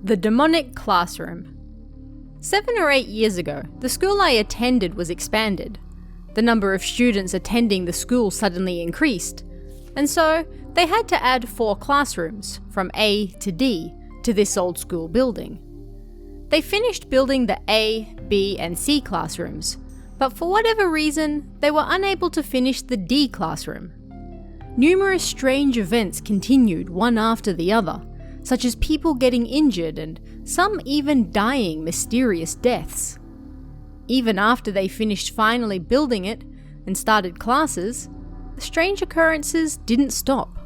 The demonic classroom. 7 or 8 years ago, the school I attended was expanded. The number of students attending the school suddenly increased, and so they had to add 4 classrooms, from A to D, to this old school building. They finished building the A, B, and C classrooms, but for whatever reason, they were unable to finish the D classroom. Numerous strange events continued one after the other, such as people getting injured and some even dying mysterious deaths. Even after they finished finally building it and started classes, the strange occurrences didn't stop.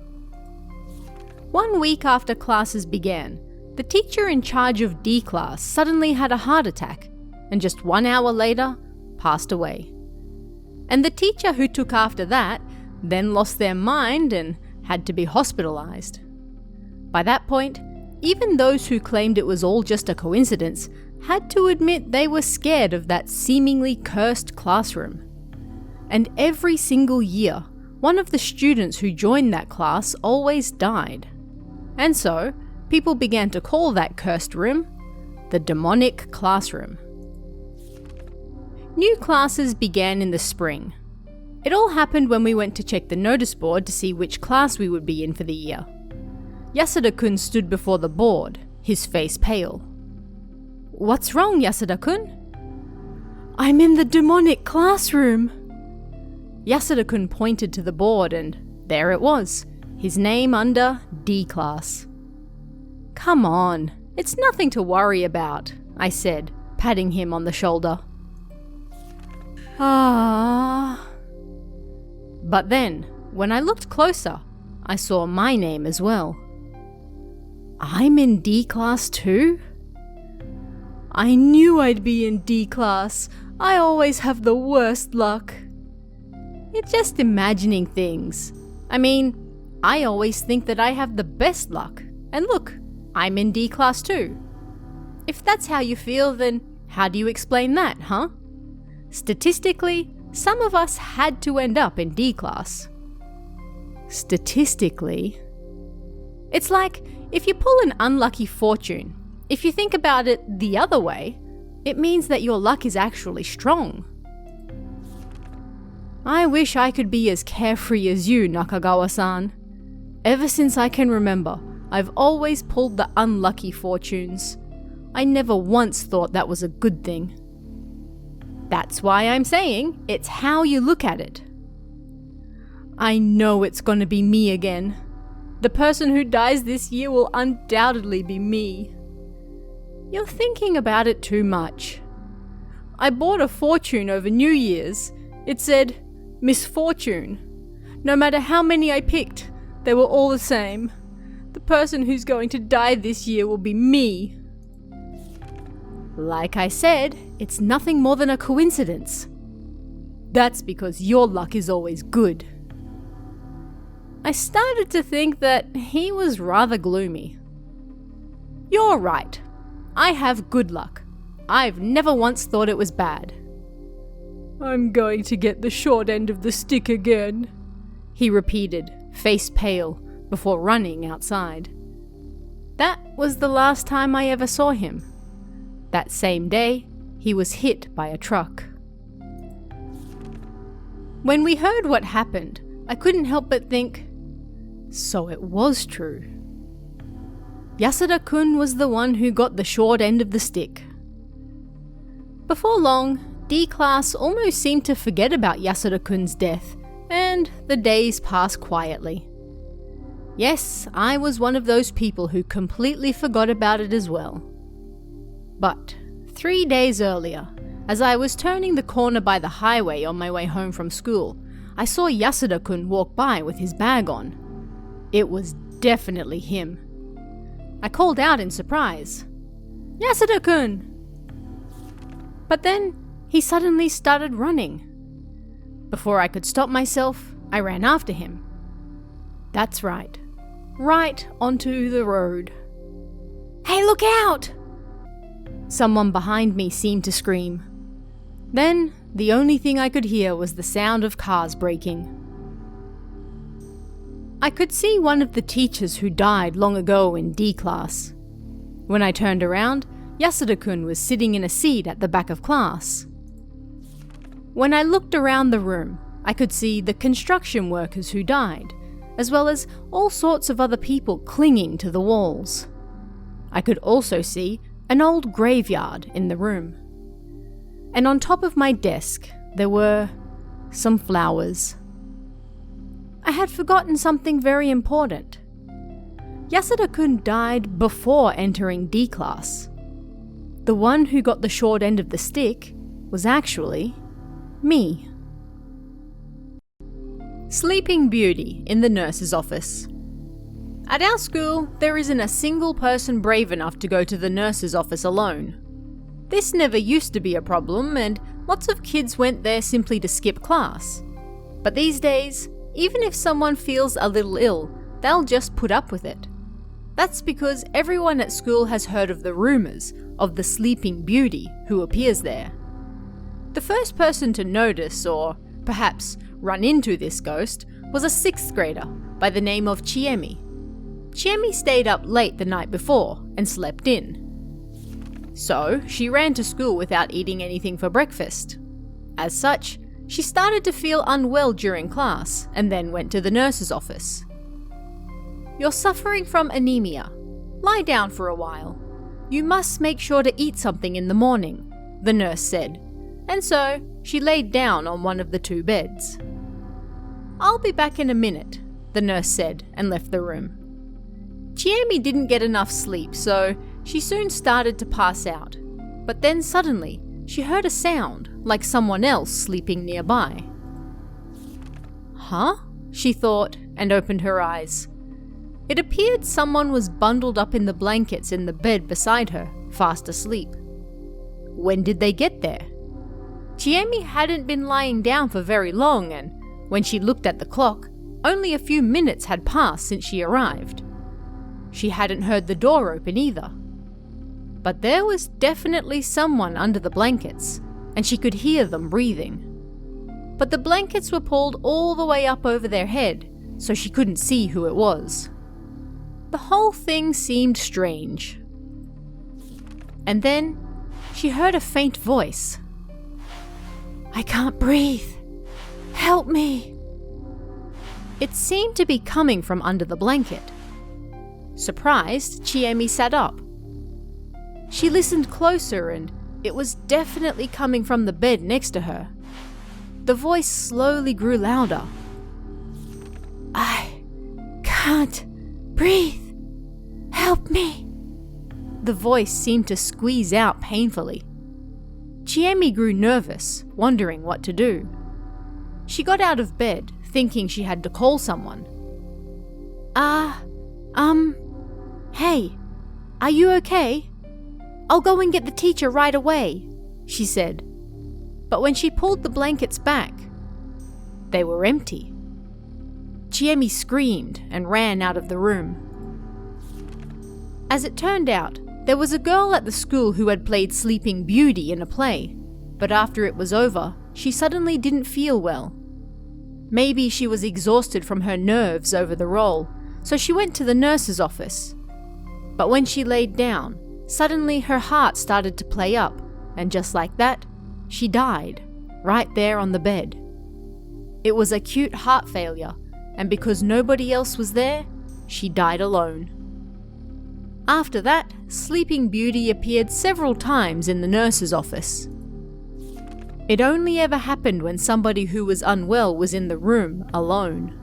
1 week after classes began, the teacher in charge of D class suddenly had a heart attack and just 1 hour later passed away. And the teacher who took after that then lost their mind and had to be hospitalized. By that point, even those who claimed it was all just a coincidence had to admit they were scared of that seemingly cursed classroom. And every single year, one of the students who joined that class always died. And so, people began to call that cursed room the demonic classroom. New classes began in the spring. It all happened when we went to check the notice board to see which class we would be in for the year. Yasuda-kun stood before the board, his face pale. "What's wrong, Yasuda-kun?" "I'm in the demonic classroom." Yasuda-kun pointed to the board and there it was, his name under D class. "Come on, it's nothing to worry about," I said, patting him on the shoulder. But then, when I looked closer, I saw my name as well. I'm in D class too? I knew I'd be in D class. I always have the worst luck. You're just imagining things. I mean, I always think that I have the best luck. And look, I'm in D class too. If that's how you feel, then how do you explain that, huh? Statistically, some of us had to end up in D class. Statistically? It's like, if you pull an unlucky fortune, if you think about it the other way, it means that your luck is actually strong. I wish I could be as carefree as you, Nakagawa-san. Ever since I can remember, I've always pulled the unlucky fortunes. I never once thought that was a good thing. That's why I'm saying it's how you look at it. I know it's gonna be me again. The person who dies this year will undoubtedly be me. You're thinking about it too much. I bought a fortune over New Year's. It said, misfortune. No matter how many I picked, they were all the same. The person who's going to die this year will be me. Like I said, it's nothing more than a coincidence. That's because your luck is always good. I started to think that he was rather gloomy. You're right. I have good luck. I've never once thought it was bad. I'm going to get the short end of the stick again, he repeated, face pale, before running outside. That was the last time I ever saw him. That same day, he was hit by a truck. When we heard what happened, I couldn't help but think, so it was true. Yasuda-kun was the one who got the short end of the stick. Before long, D class almost seemed to forget about Yasuda-kun's death, and the days passed quietly. Yes, I was one of those people who completely forgot about it as well. But 3 days earlier, as I was turning the corner by the highway on my way home from school, I saw Yasuda-kun walk by with his bag on. It was definitely him. I called out in surprise, "Yasuda-kun!" But then he suddenly started running. Before I could stop myself, I ran after him. That's right onto the road. "Hey, look out!" Someone behind me seemed to scream. Then, the only thing I could hear was the sound of cars braking. I could see one of the teachers who died long ago in D class. When I turned around, Yasuda-kun was sitting in a seat at the back of class. When I looked around the room, I could see the construction workers who died, as well as all sorts of other people clinging to the walls. I could also see an old graveyard in the room. And on top of my desk, there were some flowers. I had forgotten something very important. Yasuda-kun died before entering D class. The one who got the short end of the stick was actually me. Sleeping Beauty in the nurse's office. At our school, there isn't a single person brave enough to go to the nurse's office alone. This never used to be a problem, and lots of kids went there simply to skip class. But these days, even if someone feels a little ill, they'll just put up with it. That's because everyone at school has heard of the rumours of the Sleeping Beauty who appears there. The first person to notice, or perhaps run into this ghost, was a 6th grader by the name of Chiemi. Chiemi stayed up late the night before and slept in. So she ran to school without eating anything for breakfast. As such, she started to feel unwell during class and then went to the nurse's office. "You're suffering from anemia. Lie down for a while. You must make sure to eat something in the morning," the nurse said, and so she laid down on one of the 2 beds. "I'll be back in a minute," the nurse said and left the room. Chiemi didn't get enough sleep, so she soon started to pass out. But then suddenly, she heard a sound like someone else sleeping nearby. "Huh?" she thought and opened her eyes. It appeared someone was bundled up in the blankets in the bed beside her, fast asleep. When did they get there? Chiemi hadn't been lying down for very long, and when she looked at the clock, only a few minutes had passed since she arrived. She hadn't heard the door open either. But there was definitely someone under the blankets, and she could hear them breathing. But the blankets were pulled all the way up over their head, so she couldn't see who it was. The whole thing seemed strange. And then she heard a faint voice. "I can't breathe. Help me." It seemed to be coming from under the blanket. Surprised, Chiemi sat up. She listened closer, and it was definitely coming from the bed next to her. The voice slowly grew louder. "I can't breathe. Help me." The voice seemed to squeeze out painfully. Chiemi grew nervous, wondering what to do. She got out of bed, thinking she had to call someone. Hey, are you okay? I'll go and get the teacher right away," she said. But when she pulled the blankets back, they were empty. Chiemi screamed and ran out of the room. As it turned out, there was a girl at the school who had played Sleeping Beauty in a play, but after it was over, she suddenly didn't feel well. Maybe she was exhausted from her nerves over the role, so she went to the nurse's office. But when she laid down, suddenly her heart started to play up, and just like that, she died, right there on the bed. It was acute heart failure, and because nobody else was there, she died alone. After that, Sleeping Beauty appeared several times in the nurse's office. It only ever happened when somebody who was unwell was in the room alone.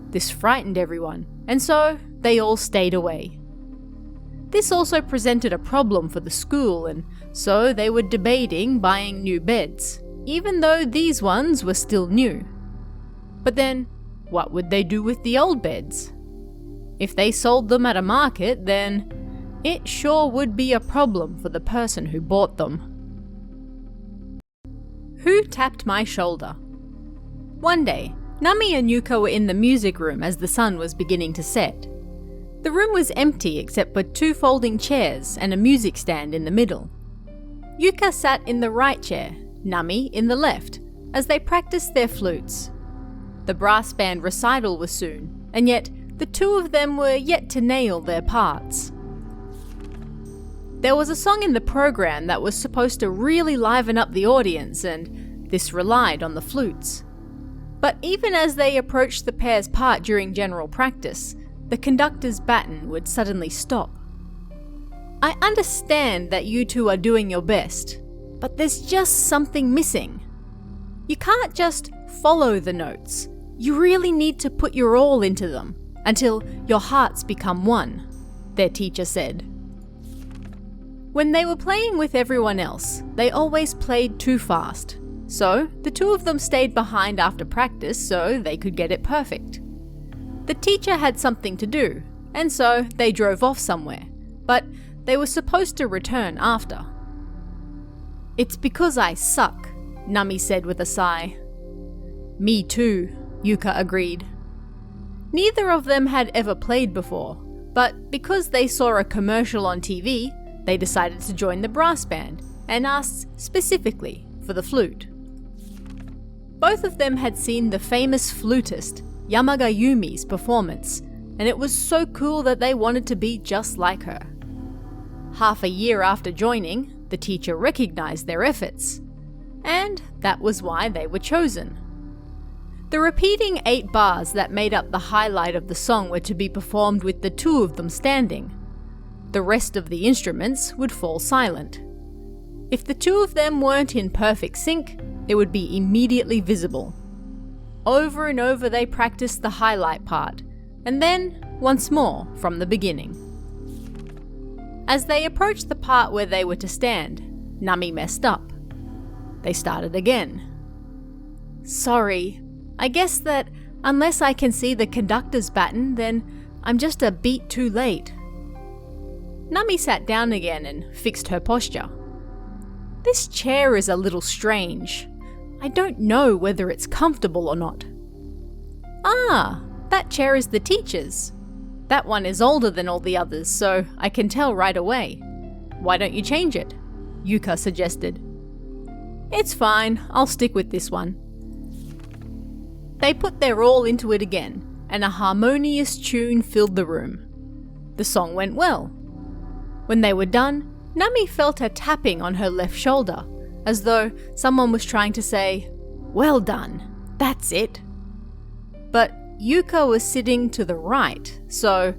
This frightened everyone, and so they all stayed away. This also presented a problem for the school, and so they were debating buying new beds, even though these ones were still new. But then, what would they do with the old beds? If they sold them at a market, then it sure would be a problem for the person who bought them. Who tapped my shoulder? One day, Nami and Yuka were in the music room as the sun was beginning to set. The room was empty except for 2 folding chairs and a music stand in the middle. Yuka sat in the right chair, Nami in the left, as they practiced their flutes. The brass band recital was soon, and yet the 2 of them were yet to nail their parts. There was a song in the program that was supposed to really liven up the audience, and this relied on the flutes. But even as they approached the pair's part during general practice, the conductor's baton would suddenly stop. I understand that you two are doing your best, but there's just something missing. You can't just follow the notes. You really need to put your all into them until your hearts become one, their teacher said. When they were playing with everyone else, they always played too fast. So the two of them stayed behind after practice so they could get it perfect. The teacher had something to do, and so they drove off somewhere, but they were supposed to return after. It's because I suck, Nami said with a sigh. Me too, Yuka agreed. Neither of them had ever played before, but because they saw a commercial on TV, they decided to join the brass band and asked specifically for the flute. Both of them had seen the famous flutist Yamaga Yumi's performance, and it was so cool that they wanted to be just like her. Half a year after joining, the teacher recognized their efforts, and that was why they were chosen. The repeating 8 bars that made up the highlight of the song were to be performed with the two of them standing. The rest of the instruments would fall silent. If the two of them weren't in perfect sync, it would be immediately visible. Over and over they practiced the highlight part, and then once more from the beginning. As they approached the part where they were to stand, Nami messed up. They started again. Sorry, I guess that unless I can see the conductor's baton, then I'm just a beat too late. Nami sat down again and fixed her posture. This chair is a little strange. I don't know whether it's comfortable or not. Ah, that chair is the teacher's. That one is older than all the others, so I can tell right away. Why don't you change it? Yuka suggested. It's fine, I'll stick with this one. They put their all into it again, and a harmonious tune filled the room. The song went well. When they were done, Nami felt a tapping on her left shoulder, as though someone was trying to say, "Well done, that's it." But Yuka was sitting to the right, so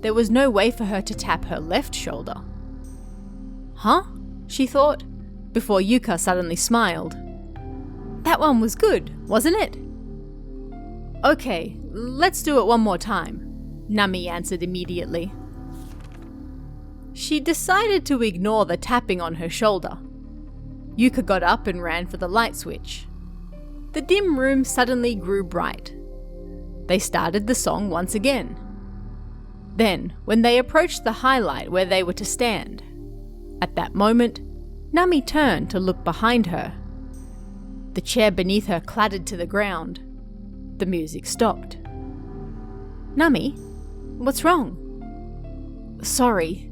there was no way for her to tap her left shoulder. Huh? She thought, before Yuka suddenly smiled. That one was good, wasn't it? Okay, let's do it one more time, Nami answered immediately. She decided to ignore the tapping on her shoulder. Yuka got up and ran for the light switch. The dim room suddenly grew bright. They started the song once again. Then, when they approached the highlight where they were to stand, at that moment, Nami turned to look behind her. The chair beneath her clattered to the ground. The music stopped. Nami, what's wrong? Sorry.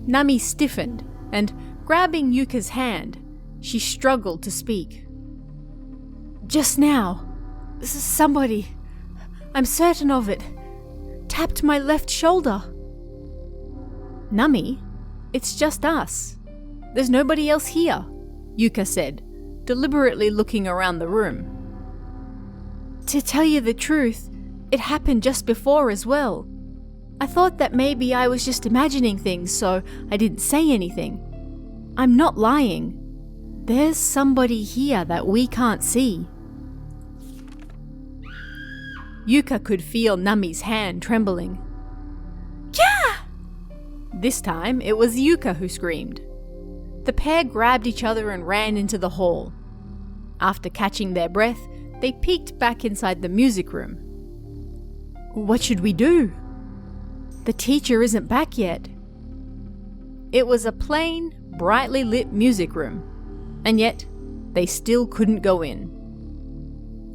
Nami stiffened, and grabbing Yuka's hand, she struggled to speak. Just now, somebody, I'm certain of it, tapped my left shoulder. Nami, it's just us. There's nobody else here, Yuka said, deliberately looking around the room. To tell you the truth, it happened just before as well. I thought that maybe I was just imagining things, so I didn't say anything. I'm not lying. There's somebody here that we can't see. Yuka could feel Nami's hand trembling. Yeah! This time, it was Yuka who screamed. The pair grabbed each other and ran into the hall. After catching their breath, they peeked back inside the music room. What should we do? The teacher isn't back yet. It was a plain, brightly lit music room, and yet they still couldn't go in.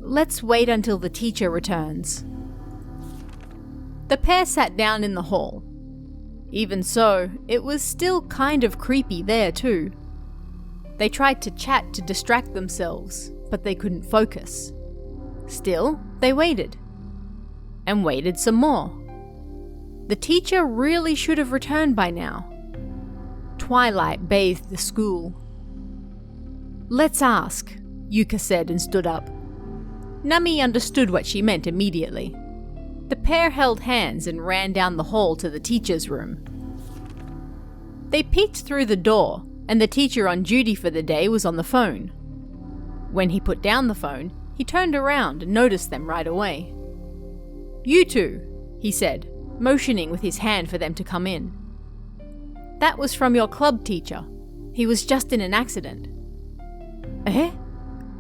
Let's wait until the teacher returns. The pair sat down in the hall. Even so, it was still kind of creepy there too. They tried to chat to distract themselves, but they couldn't focus. Still, they waited. And waited some more. The teacher really should have returned by now, twilight bathed the school. "Let's ask," Yuka said and stood up. Nami understood what she meant immediately. The pair held hands and ran down the hall to the teacher's room. They peeked through the door, and the teacher on duty for the day was on the phone. When he put down the phone, he turned around and noticed them right away. "You two," he said, motioning with his hand for them to come in. "That was from your club teacher. He was just in an accident." "Eh?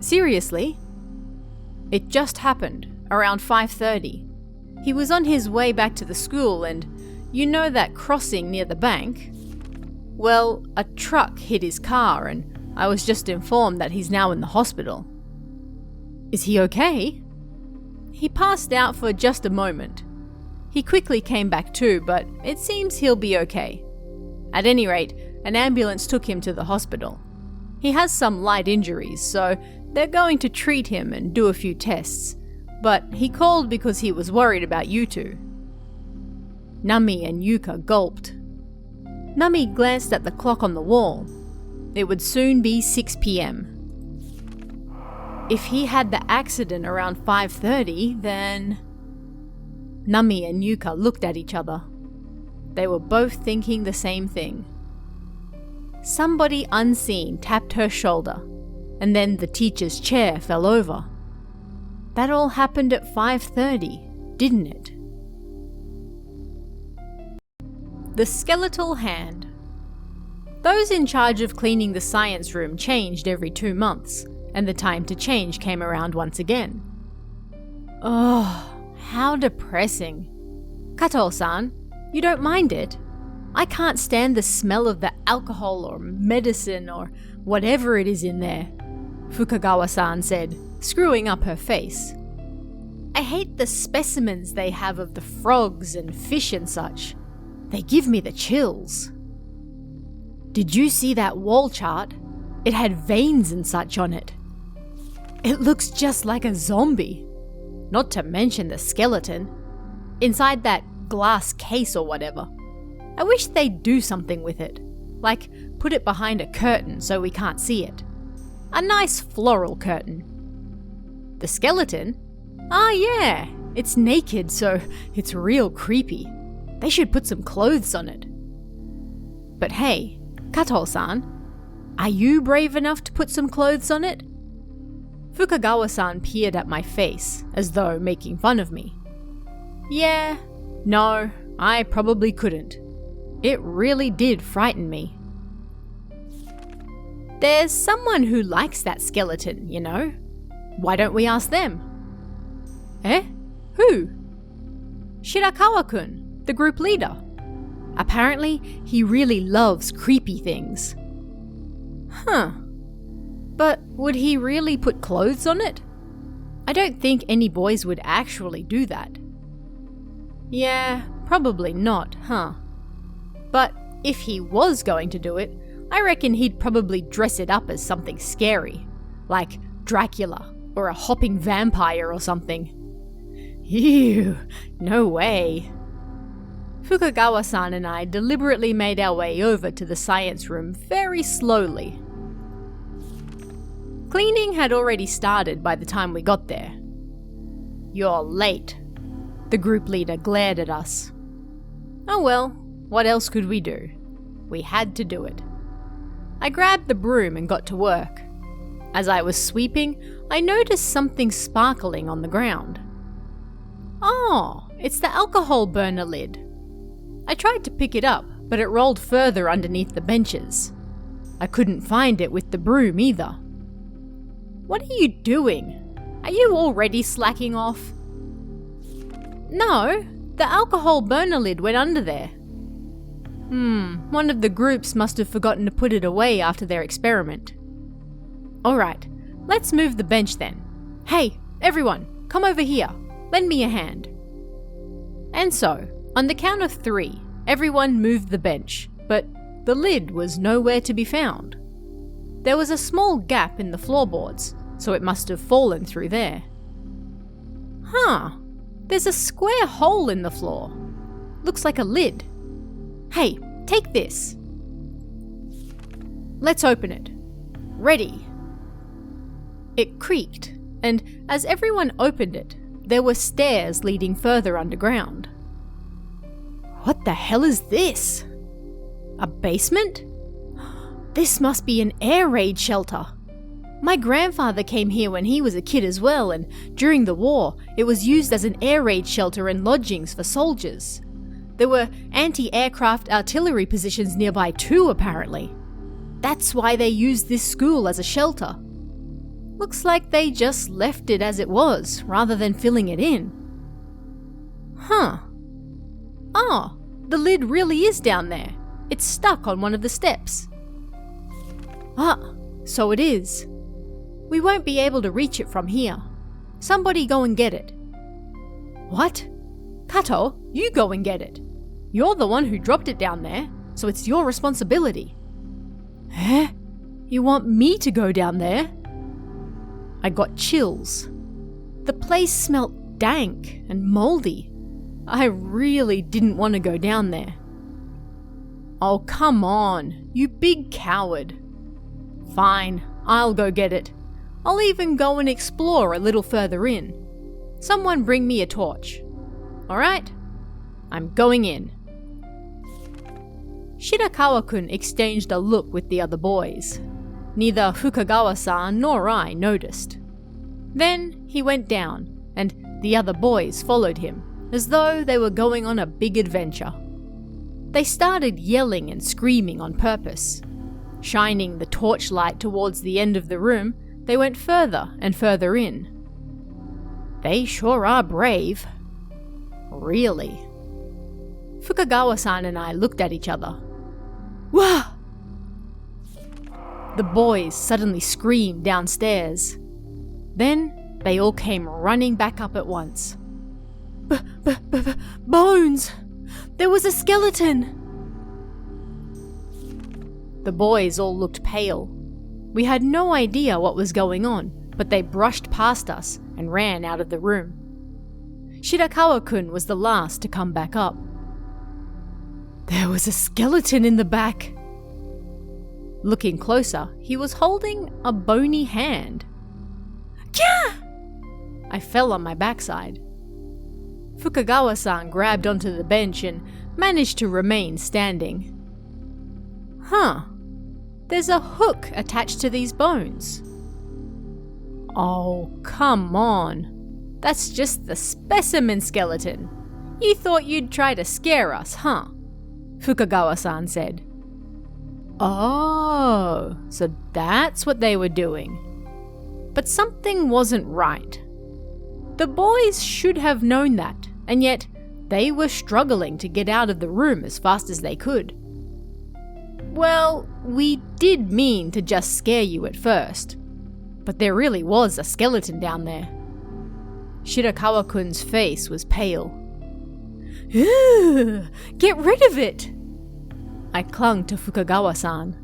Seriously?" "It just happened, around 5:30. He was on his way back to the school and, you know that crossing near the bank? Well, a truck hit his car and I was just informed that he's now in the hospital." "Is he okay?" "He passed out for just a moment. He quickly came back to, but it seems he'll be okay. At any rate, an ambulance took him to the hospital. He has some light injuries, so they're going to treat him and do a few tests. But he called because he was worried about you two." Nami and Yuka gulped. Nami glanced at the clock on the wall. It would soon be 6 p.m. If he had the accident around 5:30, then... Nami and Yuka looked at each other. They were both thinking the same thing. Somebody unseen tapped her shoulder, and then the teacher's chair fell over. That all happened at 5:30, didn't it? The Skeletal Hand. Those in charge of cleaning the science room changed every 2 months, and the time to change came around once again. Oh, how depressing. Kato-san, you don't mind it? I can't stand the smell of the alcohol or medicine or whatever it is in there, Fukagawa-san said, screwing up her face. I hate the specimens they have of the frogs and fish and such. They give me the chills. Did you see that wall chart? It had veins and such on it. It looks just like a zombie. Not to mention the skeleton. Inside that glass case or whatever. I wish they'd do something with it. Like put it behind a curtain so we can't see it. A nice floral curtain. The skeleton? Ah yeah, it's naked so it's real creepy. They should put some clothes on it. But hey, Kato-san, are you brave enough to put some clothes on it? Fukagawa-san peered at my face, as though making fun of me. Yeah, no, I probably couldn't. It really did frighten me. There's someone who likes that skeleton, you know. Why don't we ask them? Eh? Who? Shirakawa-kun, the group leader. Apparently, he really loves creepy things. Huh. But would he really put clothes on it? I don't think any boys would actually do that. Yeah, probably not, huh? But if he was going to do it, I reckon he'd probably dress it up as something scary, like Dracula or a hopping vampire or something. Ew, no way. Fukagawa-san and I deliberately made our way over to the science room very slowly. Cleaning had already started by the time we got there. You're late. The group leader glared at us. Oh well, what else could we do? We had to do it. I grabbed the broom and got to work. As I was sweeping, I noticed something sparkling on the ground. Oh, it's the alcohol burner lid. I tried to pick it up, but it rolled further underneath the benches. I couldn't find it with the broom either. What are you doing? Are you already slacking off? No, the alcohol burner lid went under there. One of the groups must have forgotten to put it away after their experiment. Alright, let's move the bench then. Hey, everyone, come over here. Lend me a hand. And so, on the count of 3, everyone moved the bench, but the lid was nowhere to be found. There was a small gap in the floorboards, so it must have fallen through there. Huh, there's a square hole in the floor. Looks like a lid. Hey, take this. Let's open it. Ready. It creaked, and as everyone opened it, there were stairs leading further underground. What the hell is this? A basement? This must be an air raid shelter. My grandfather came here when he was a kid as well, and during the war, it was used as an air raid shelter and lodgings for soldiers. There were anti-aircraft artillery positions nearby too, apparently. That's why they used this school as a shelter. Looks like they just left it as it was, rather than filling it in. Huh. Oh, the lid really is down there. It's stuck on one of the steps. Ah, so it is. We won't be able to reach it from here. Somebody go and get it. What? Kato, you go and get it. You're the one who dropped it down there, so it's your responsibility. Eh? You want me to go down there? I got chills. The place smelt dank and moldy. I really didn't want to go down there. Oh, come on, you big coward. Fine, I'll go get it. I'll even go and explore a little further in. Someone bring me a torch. Alright? I'm going in. Shirakawa-kun exchanged a look with the other boys. Neither Fukagawa-san nor I noticed. Then he went down, and the other boys followed him, as though they were going on a big adventure. They started yelling and screaming on purpose. Shining the torchlight towards the end of the room, they went further and further in. They sure are brave. Really. Fukagawa-san and I looked at each other. Wah! The boys suddenly screamed downstairs. Then they all came running back up at once. Bones! There was a skeleton! The boys all looked pale. We had no idea what was going on, but they brushed past us and ran out of the room. Shirakawa-kun was the last to come back up. There was a skeleton in the back. Looking closer, he was holding a bony hand. Kya! I fell on my backside. Fukagawa-san grabbed onto the bench and managed to remain standing. Huh. There's a hook attached to these bones. Oh, come on. That's just the specimen skeleton. You thought you'd try to scare us, huh? Fukagawa-san said. Oh, so that's what they were doing. But something wasn't right. The boys should have known that, and yet they were struggling to get out of the room as fast as they could. Well, we did mean to just scare you at first, but there really was a skeleton down there. Shirakawa-kun's face was pale. Get rid of it! I clung to Fukagawa-san.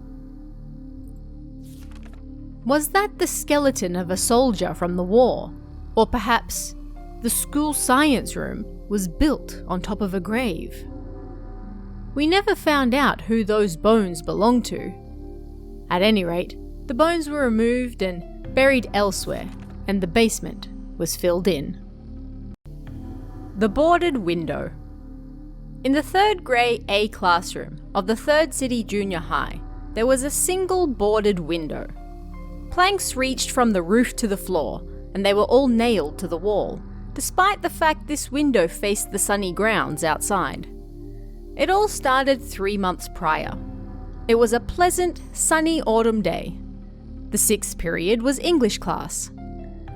Was that the skeleton of a soldier from the war? Or perhaps the school science room was built on top of a grave? We never found out who those bones belonged to. At any rate, the bones were removed and buried elsewhere, and the basement was filled in. The boarded window. In the 3rd grade A classroom of the 3rd City Junior High, there was a single boarded window. Planks reached from the roof to the floor, and they were all nailed to the wall, despite the fact this window faced the sunny grounds outside. It all started 3 months prior. It was a pleasant, sunny autumn day. The 6th period was English class.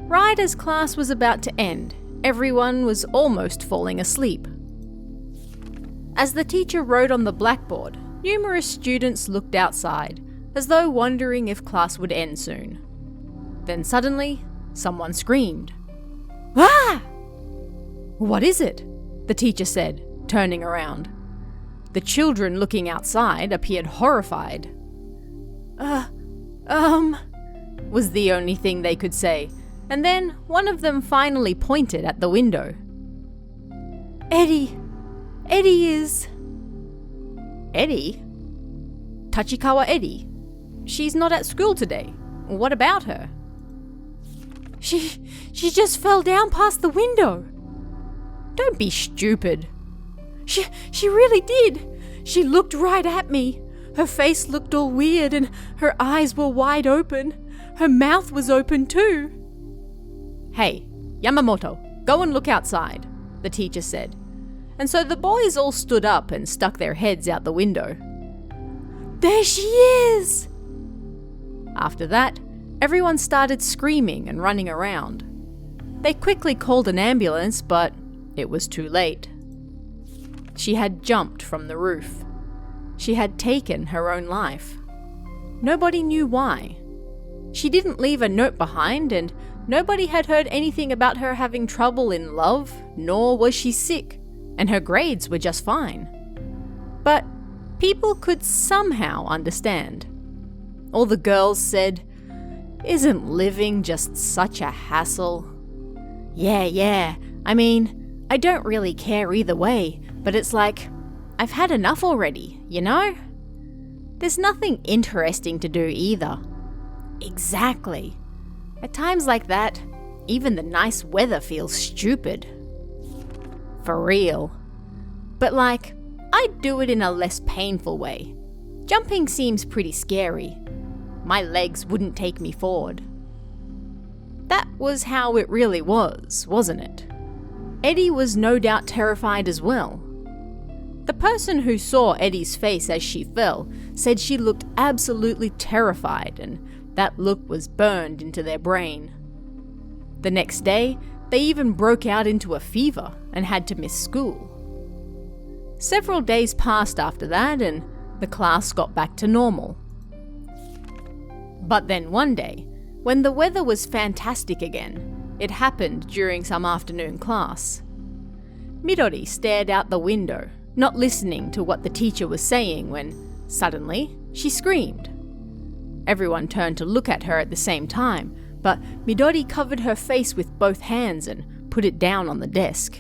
Right as class was about to end, everyone was almost falling asleep. As the teacher wrote on the blackboard, numerous students looked outside, as though wondering if class would end soon. Then suddenly, someone screamed. Ah! What is it? The teacher said, turning around. The children looking outside appeared horrified. Was the only thing they could say, and then one of them finally pointed at the window. Eddie is... Eddie? Tachikawa Eddie? she's not at school today. What about her?" She just fell down past the window." "Don't be stupid." She really did. She looked right at me. Her face looked all weird and her eyes were wide open. Her mouth was open too." "Hey, Yamamoto, go and look outside," the teacher said. And so the boys all stood up and stuck their heads out the window. "There she is!" After that, everyone started screaming and running around. They quickly called an ambulance, but it was too late. She had jumped from the roof. She had taken her own life. Nobody knew why. She didn't leave a note behind, and nobody had heard anything about her having trouble in love, nor was she sick, and her grades were just fine. But people could somehow understand. All the girls said, "Isn't living just such a hassle?" Yeah, I mean, I don't really care either way, but it's like, I've had enough already, you know? There's nothing interesting to do either. Exactly. At times like that, even the nice weather feels stupid. For real. But like, I'd do it in a less painful way. Jumping seems pretty scary. My legs wouldn't take me forward. That was how it really was, wasn't it? Eddie was no doubt terrified as well. The person who saw Eddie's face as she fell said she looked absolutely terrified, and that look was burned into their brain. The next day, they even broke out into a fever and had to miss school. Several days passed after that, and the class got back to normal. But then one day, when the weather was fantastic again, it happened during some afternoon class. Midori stared out the window, not listening to what the teacher was saying, when suddenly she screamed. Everyone turned to look at her at the same time, but Midori covered her face with both hands and put it down on the desk.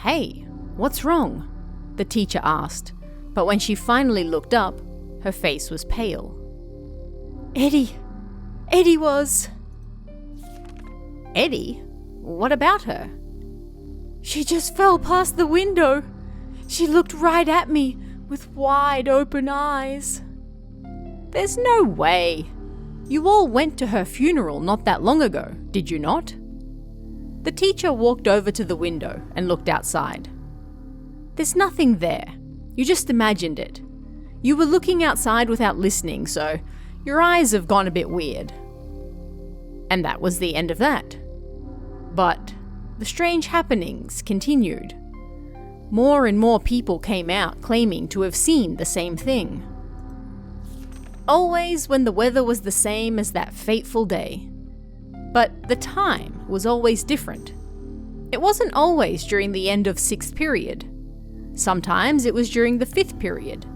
"Hey, what's wrong?" the teacher asked, but when she finally looked up, her face was pale. Eddie was..." "Eddie? What about her?" "She just fell past the window. She looked right at me with wide open eyes." "There's no way. You all went to her funeral not that long ago, did you not?" The teacher walked over to the window and looked outside. "There's nothing there. You just imagined it. You were looking outside without listening, so your eyes have gone a bit weird." And that was the end of that. But the strange happenings continued. More and more people came out claiming to have seen the same thing. Always when the weather was the same as that fateful day. But the time was always different. It wasn't always during the end of 6th period. Sometimes it was during the 5th period.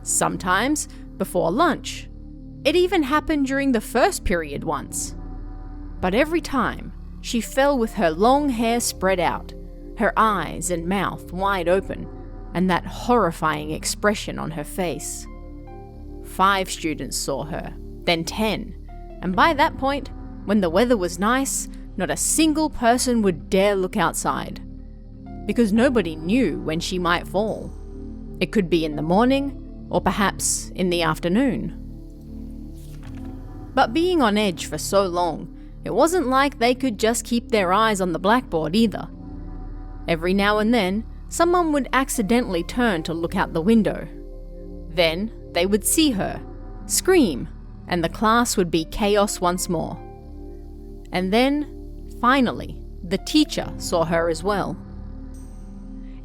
Sometimes before lunch. It even happened during the 1st period once. But every time, she fell with her long hair spread out, her eyes and mouth wide open, and that horrifying expression on her face. 5 students saw her, then 10, and by that point, when the weather was nice, not a single person would dare look outside. Because nobody knew when she might fall. It could be in the morning, or perhaps in the afternoon. But being on edge for so long, it wasn't like they could just keep their eyes on the blackboard either. Every now and then, someone would accidentally turn to look out the window. Then they would see her, scream, and the class would be chaos once more. And then, finally, the teacher saw her as well.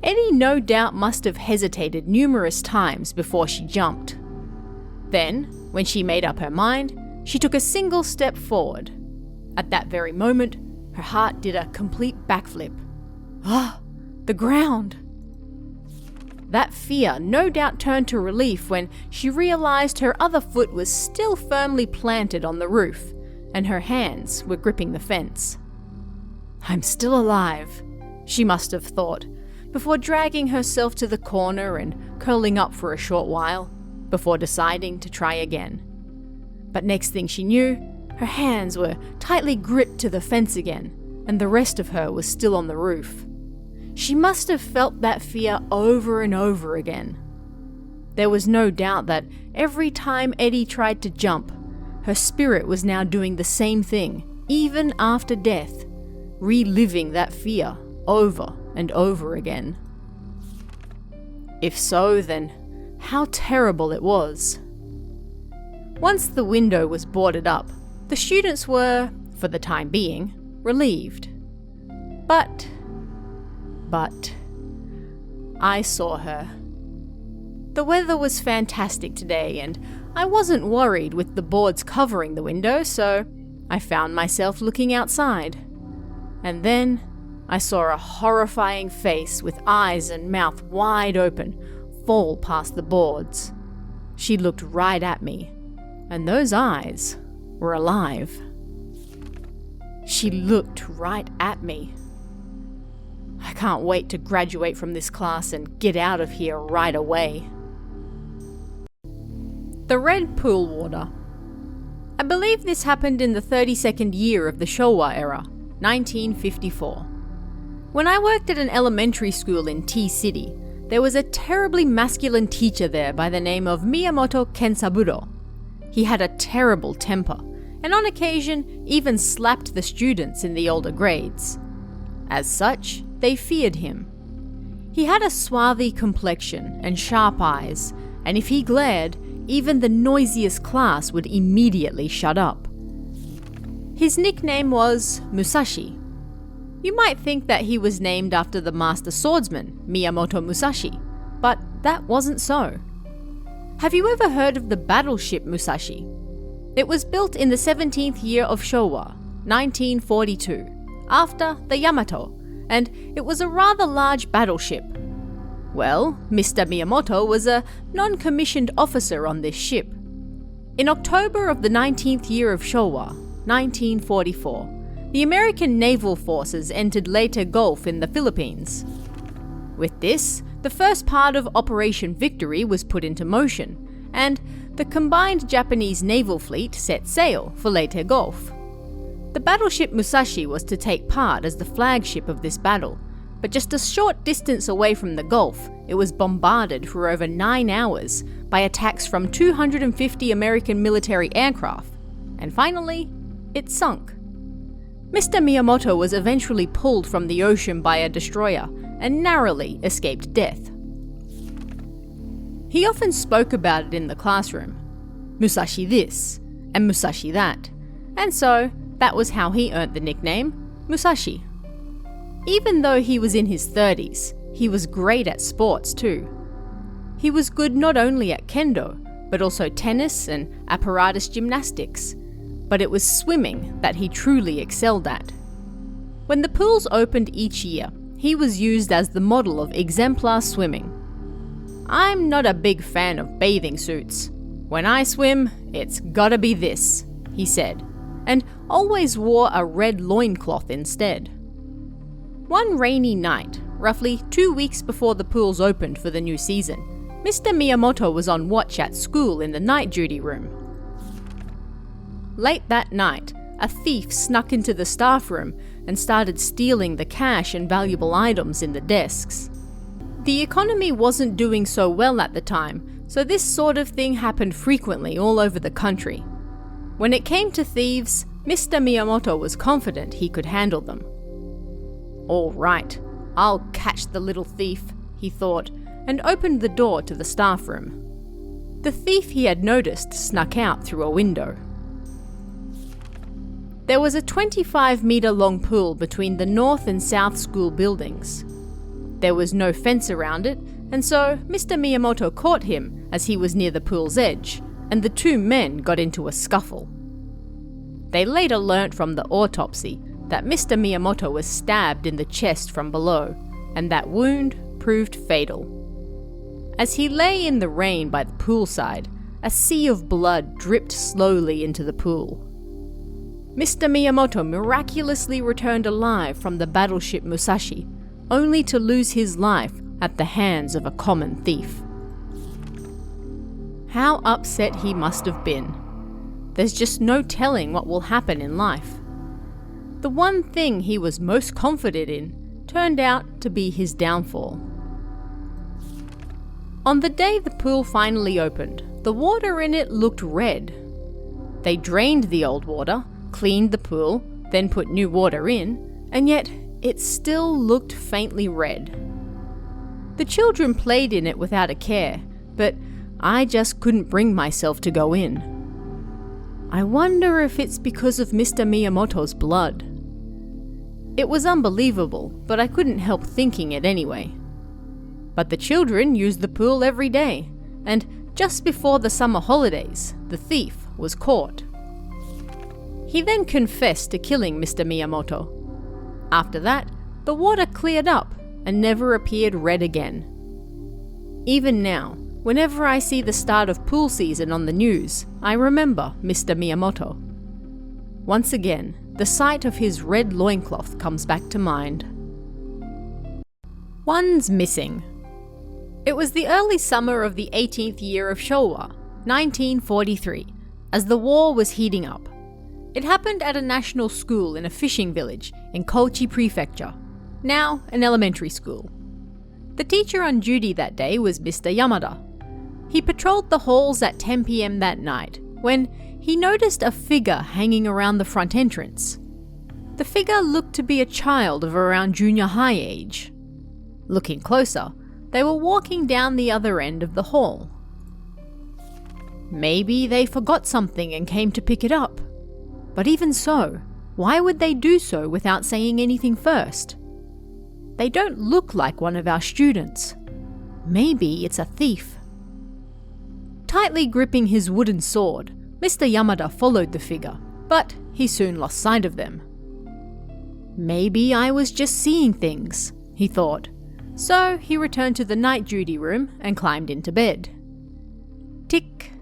Eddie no doubt must have hesitated numerous times before she jumped. Then, when she made up her mind, she took a single step forward. At that very moment, her heart did a complete backflip. Ah, the ground! That fear no doubt turned to relief when she realized her other foot was still firmly planted on the roof, and her hands were gripping the fence. "I'm still alive," she must have thought, before dragging herself to the corner and curling up for a short while, before deciding to try again. But next thing she knew, her hands were tightly gripped to the fence again, and the rest of her was still on the roof. She must have felt that fear over and over again. There was no doubt that every time Eddie tried to jump, her spirit was now doing the same thing, even after death, reliving that fear over and over again. If so, then how terrible it was. Once the window was boarded up, the students were, for the time being, relieved. But I saw her. The weather was fantastic today, and I wasn't worried with the boards covering the window, so I found myself looking outside. And then I saw a horrifying face with eyes and mouth wide open fall past the boards. She looked right at me, and those eyes were alive. She looked right at me. I can't wait to graduate from this class and get out of here right away. The red pool water. I believe this happened in the 32nd year of the Showa era, 1954. When I worked at an elementary school in T-City, there was a terribly masculine teacher there by the name of Miyamoto Kensaburo. He had a terrible temper, and on occasion even slapped the students in the older grades. As such, they feared him. He had a swarthy complexion and sharp eyes, and if he glared, even the noisiest class would immediately shut up. His nickname was Musashi. You might think that he was named after the master swordsman, Miyamoto Musashi, but that wasn't so. Have you ever heard of the battleship Musashi? It was built in the 17th year of Showa, 1942, after the Yamato, and it was a rather large battleship. Well, Mr. Miyamoto was a non-commissioned officer on this ship. In October of the 19th year of Showa, 1944, the American naval forces entered Leyte Gulf in the Philippines. With this, the first part of Operation Victory was put into motion, and the combined Japanese naval fleet set sail for Leyte Gulf. The battleship Musashi was to take part as the flagship of this battle, but just a short distance away from the Gulf, it was bombarded for over 9 hours by attacks from 250 American military aircraft, and finally, it sunk. Mr. Miyamoto was eventually pulled from the ocean by a destroyer and narrowly escaped death. He often spoke about it in the classroom. Musashi this, and Musashi that, and so that was how he earned the nickname Musashi. Even though he was in his 30s, he was great at sports too. He was good not only at kendo, but also tennis and apparatus gymnastics. But it was swimming that he truly excelled at. When the pools opened each year, he was used as the model of exemplar swimming. I'm not a big fan of bathing suits. When I swim, it's gotta be this, he said, and always wore a red loincloth instead. One rainy night, roughly 2 weeks before the pools opened for the new season, Mr. Miyamoto was on watch at school in the night duty room. Late that night, a thief snuck into the staff room and started stealing the cash and valuable items in the desks. The economy wasn't doing so well at the time, so this sort of thing happened frequently all over the country. When it came to thieves, Mr. Miyamoto was confident he could handle them. All right, I'll catch the little thief, he thought, and opened the door to the staff room. The thief he had noticed snuck out through a window. There was a 25-meter-long pool between the north and south school buildings. There was no fence around it, and so Mr. Miyamoto caught him as he was near the pool's edge, and the two men got into a scuffle. They later learnt from the autopsy that Mr. Miyamoto was stabbed in the chest from below, and that wound proved fatal. As he lay in the rain by the poolside, a sea of blood dripped slowly into the pool. Mr. Miyamoto miraculously returned alive from the battleship Musashi, only to lose his life at the hands of a common thief. How upset he must have been. There's just no telling what will happen in life. The one thing he was most confident in turned out to be his downfall. On the day the pool finally opened, the water in it looked red. They drained the old water, cleaned the pool, then put new water in, and yet it still looked faintly red. The children played in it without a care, but I just couldn't bring myself to go in. I wonder if it's because of Mr. Miyamoto's blood. It was unbelievable, but I couldn't help thinking it anyway. But the children used the pool every day, and just before the summer holidays, the thief was caught. He then confessed to killing Mr. Miyamoto. After that, the water cleared up and never appeared red again. Even now, whenever I see the start of pool season on the news, I remember Mr. Miyamoto. Once again, the sight of his red loincloth comes back to mind. One's missing. It was the early summer of the 18th year of Showa, 1943, as the war was heating up. It happened at a national school in a fishing village in Kochi Prefecture, now an elementary school. The teacher on duty that day was Mr. Yamada. He patrolled the halls at 10 p.m. that night when he noticed a figure hanging around the front entrance. The figure looked to be a child of around junior high age. Looking closer, they were walking down the other end of the hall. Maybe they forgot something and came to pick it up. But even so, why would they do so without saying anything first? They don't look like one of our students. Maybe it's a thief. Tightly gripping his wooden sword, Mr. Yamada followed the figure, but he soon lost sight of them. Maybe I was just seeing things, he thought. So he returned to the night duty room and climbed into bed. Tick,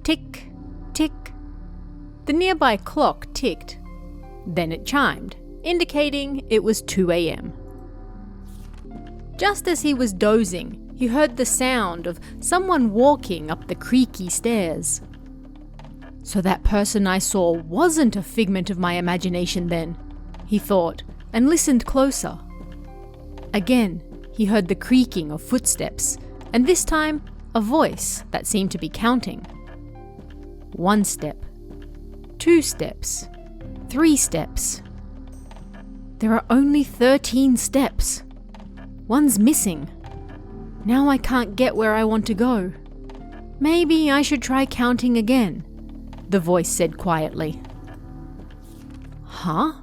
tick, tick. The nearby clock ticked. Then it chimed, indicating it was 2 a.m. Just as he was dozing, he heard the sound of someone walking up the creaky stairs. So that person I saw wasn't a figment of my imagination then, he thought, and listened closer. Again, he heard the creaking of footsteps, and this time, a voice that seemed to be counting. 1 step, 2 steps, 3 steps. There are only 13 steps. One's missing. Now I can't get where I want to go. Maybe I should try counting again, the voice said quietly. Huh?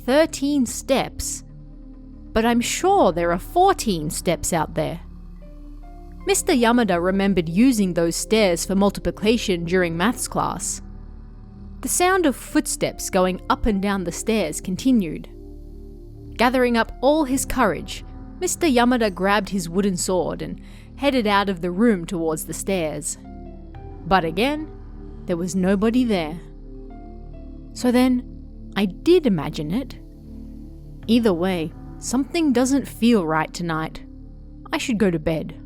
13 steps? But I'm sure there are 14 steps out there. Mr. Yamada remembered using those stairs for multiplication during maths class. The sound of footsteps going up and down the stairs continued. Gathering up all his courage, Mr. Yamada grabbed his wooden sword and headed out of the room towards the stairs. But again, there was nobody there. So then, I did imagine it. Either way, something doesn't feel right tonight. I should go to bed.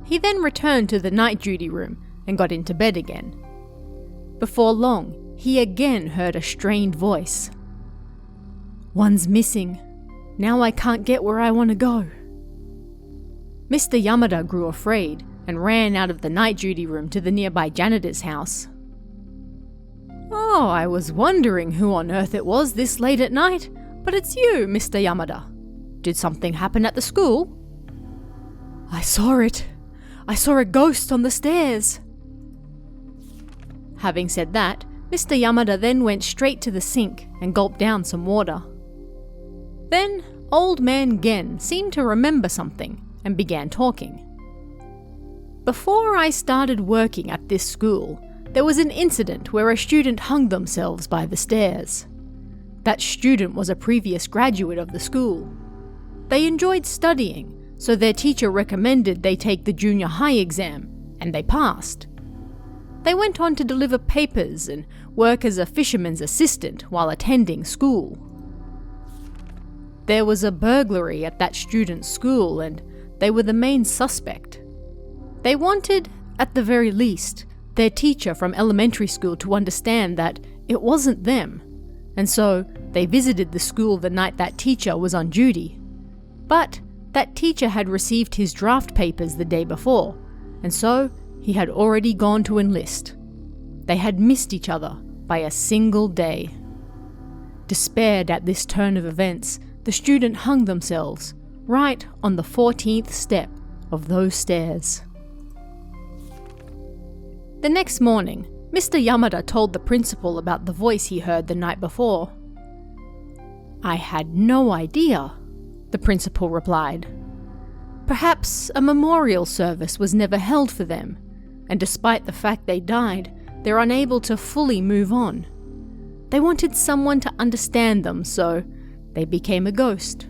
He then returned to the night duty room and got into bed again. Before long, he again heard a strained voice. One's missing. Now I can't get where I want to go. Mr. Yamada grew afraid and ran out of the night duty room to the nearby janitor's house. Oh, I was wondering who on earth it was this late at night, but it's you, Mr. Yamada. Did something happen at the school? I saw it. I saw a ghost on the stairs. Having said that, Mr. Yamada then went straight to the sink and gulped down some water. Then, Old Man Gen seemed to remember something and began talking. Before I started working at this school, there was an incident where a student hung themselves by the stairs. That student was a previous graduate of the school. They enjoyed studying, so their teacher recommended they take the junior high exam, and they passed. They went on to deliver papers and work as a fisherman's assistant while attending school. There was a burglary at that student's school and they were the main suspect. They wanted, at the very least, their teacher from elementary school to understand that it wasn't them, and so they visited the school the night that teacher was on duty. But that teacher had received his draft papers the day before, and so he had already gone to enlist. They had missed each other by a single day. Despaired at this turn of events, the student hung themselves right on the 14th step of those stairs. The next morning, Mr. Yamada told the principal about the voice he heard the night before. "I had no idea," the principal replied. "Perhaps a memorial service was never held for them, and despite the fact they died, they're unable to fully move on. They wanted someone to understand them, so they became a ghost."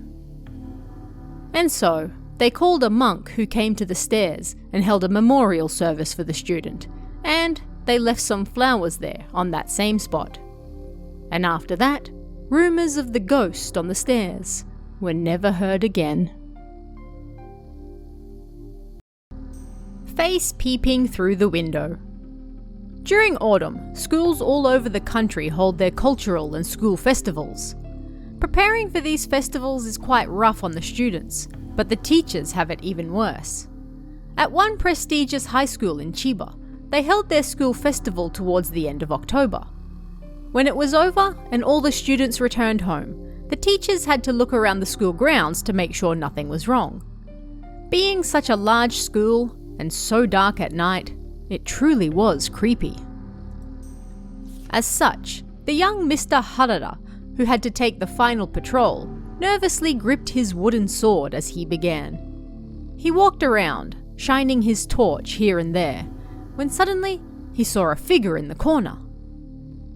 And so, they called a monk who came to the stairs and held a memorial service for the student, and they left some flowers there on that same spot. And after that, rumours of the ghost on the stairs were never heard again. Face peeping through the window. During autumn, schools all over the country hold their cultural and school festivals. Preparing for these festivals is quite rough on the students, but the teachers have it even worse. At one prestigious high school in Chiba, they held their school festival towards the end of October. When it was over and all the students returned home, the teachers had to look around the school grounds to make sure nothing was wrong. Being such a large school and so dark at night, it truly was creepy. As such, the young Mr. Harada, who had to take the final patrol, nervously gripped his wooden sword as he began. He walked around, shining his torch here and there, when suddenly he saw a figure in the corner.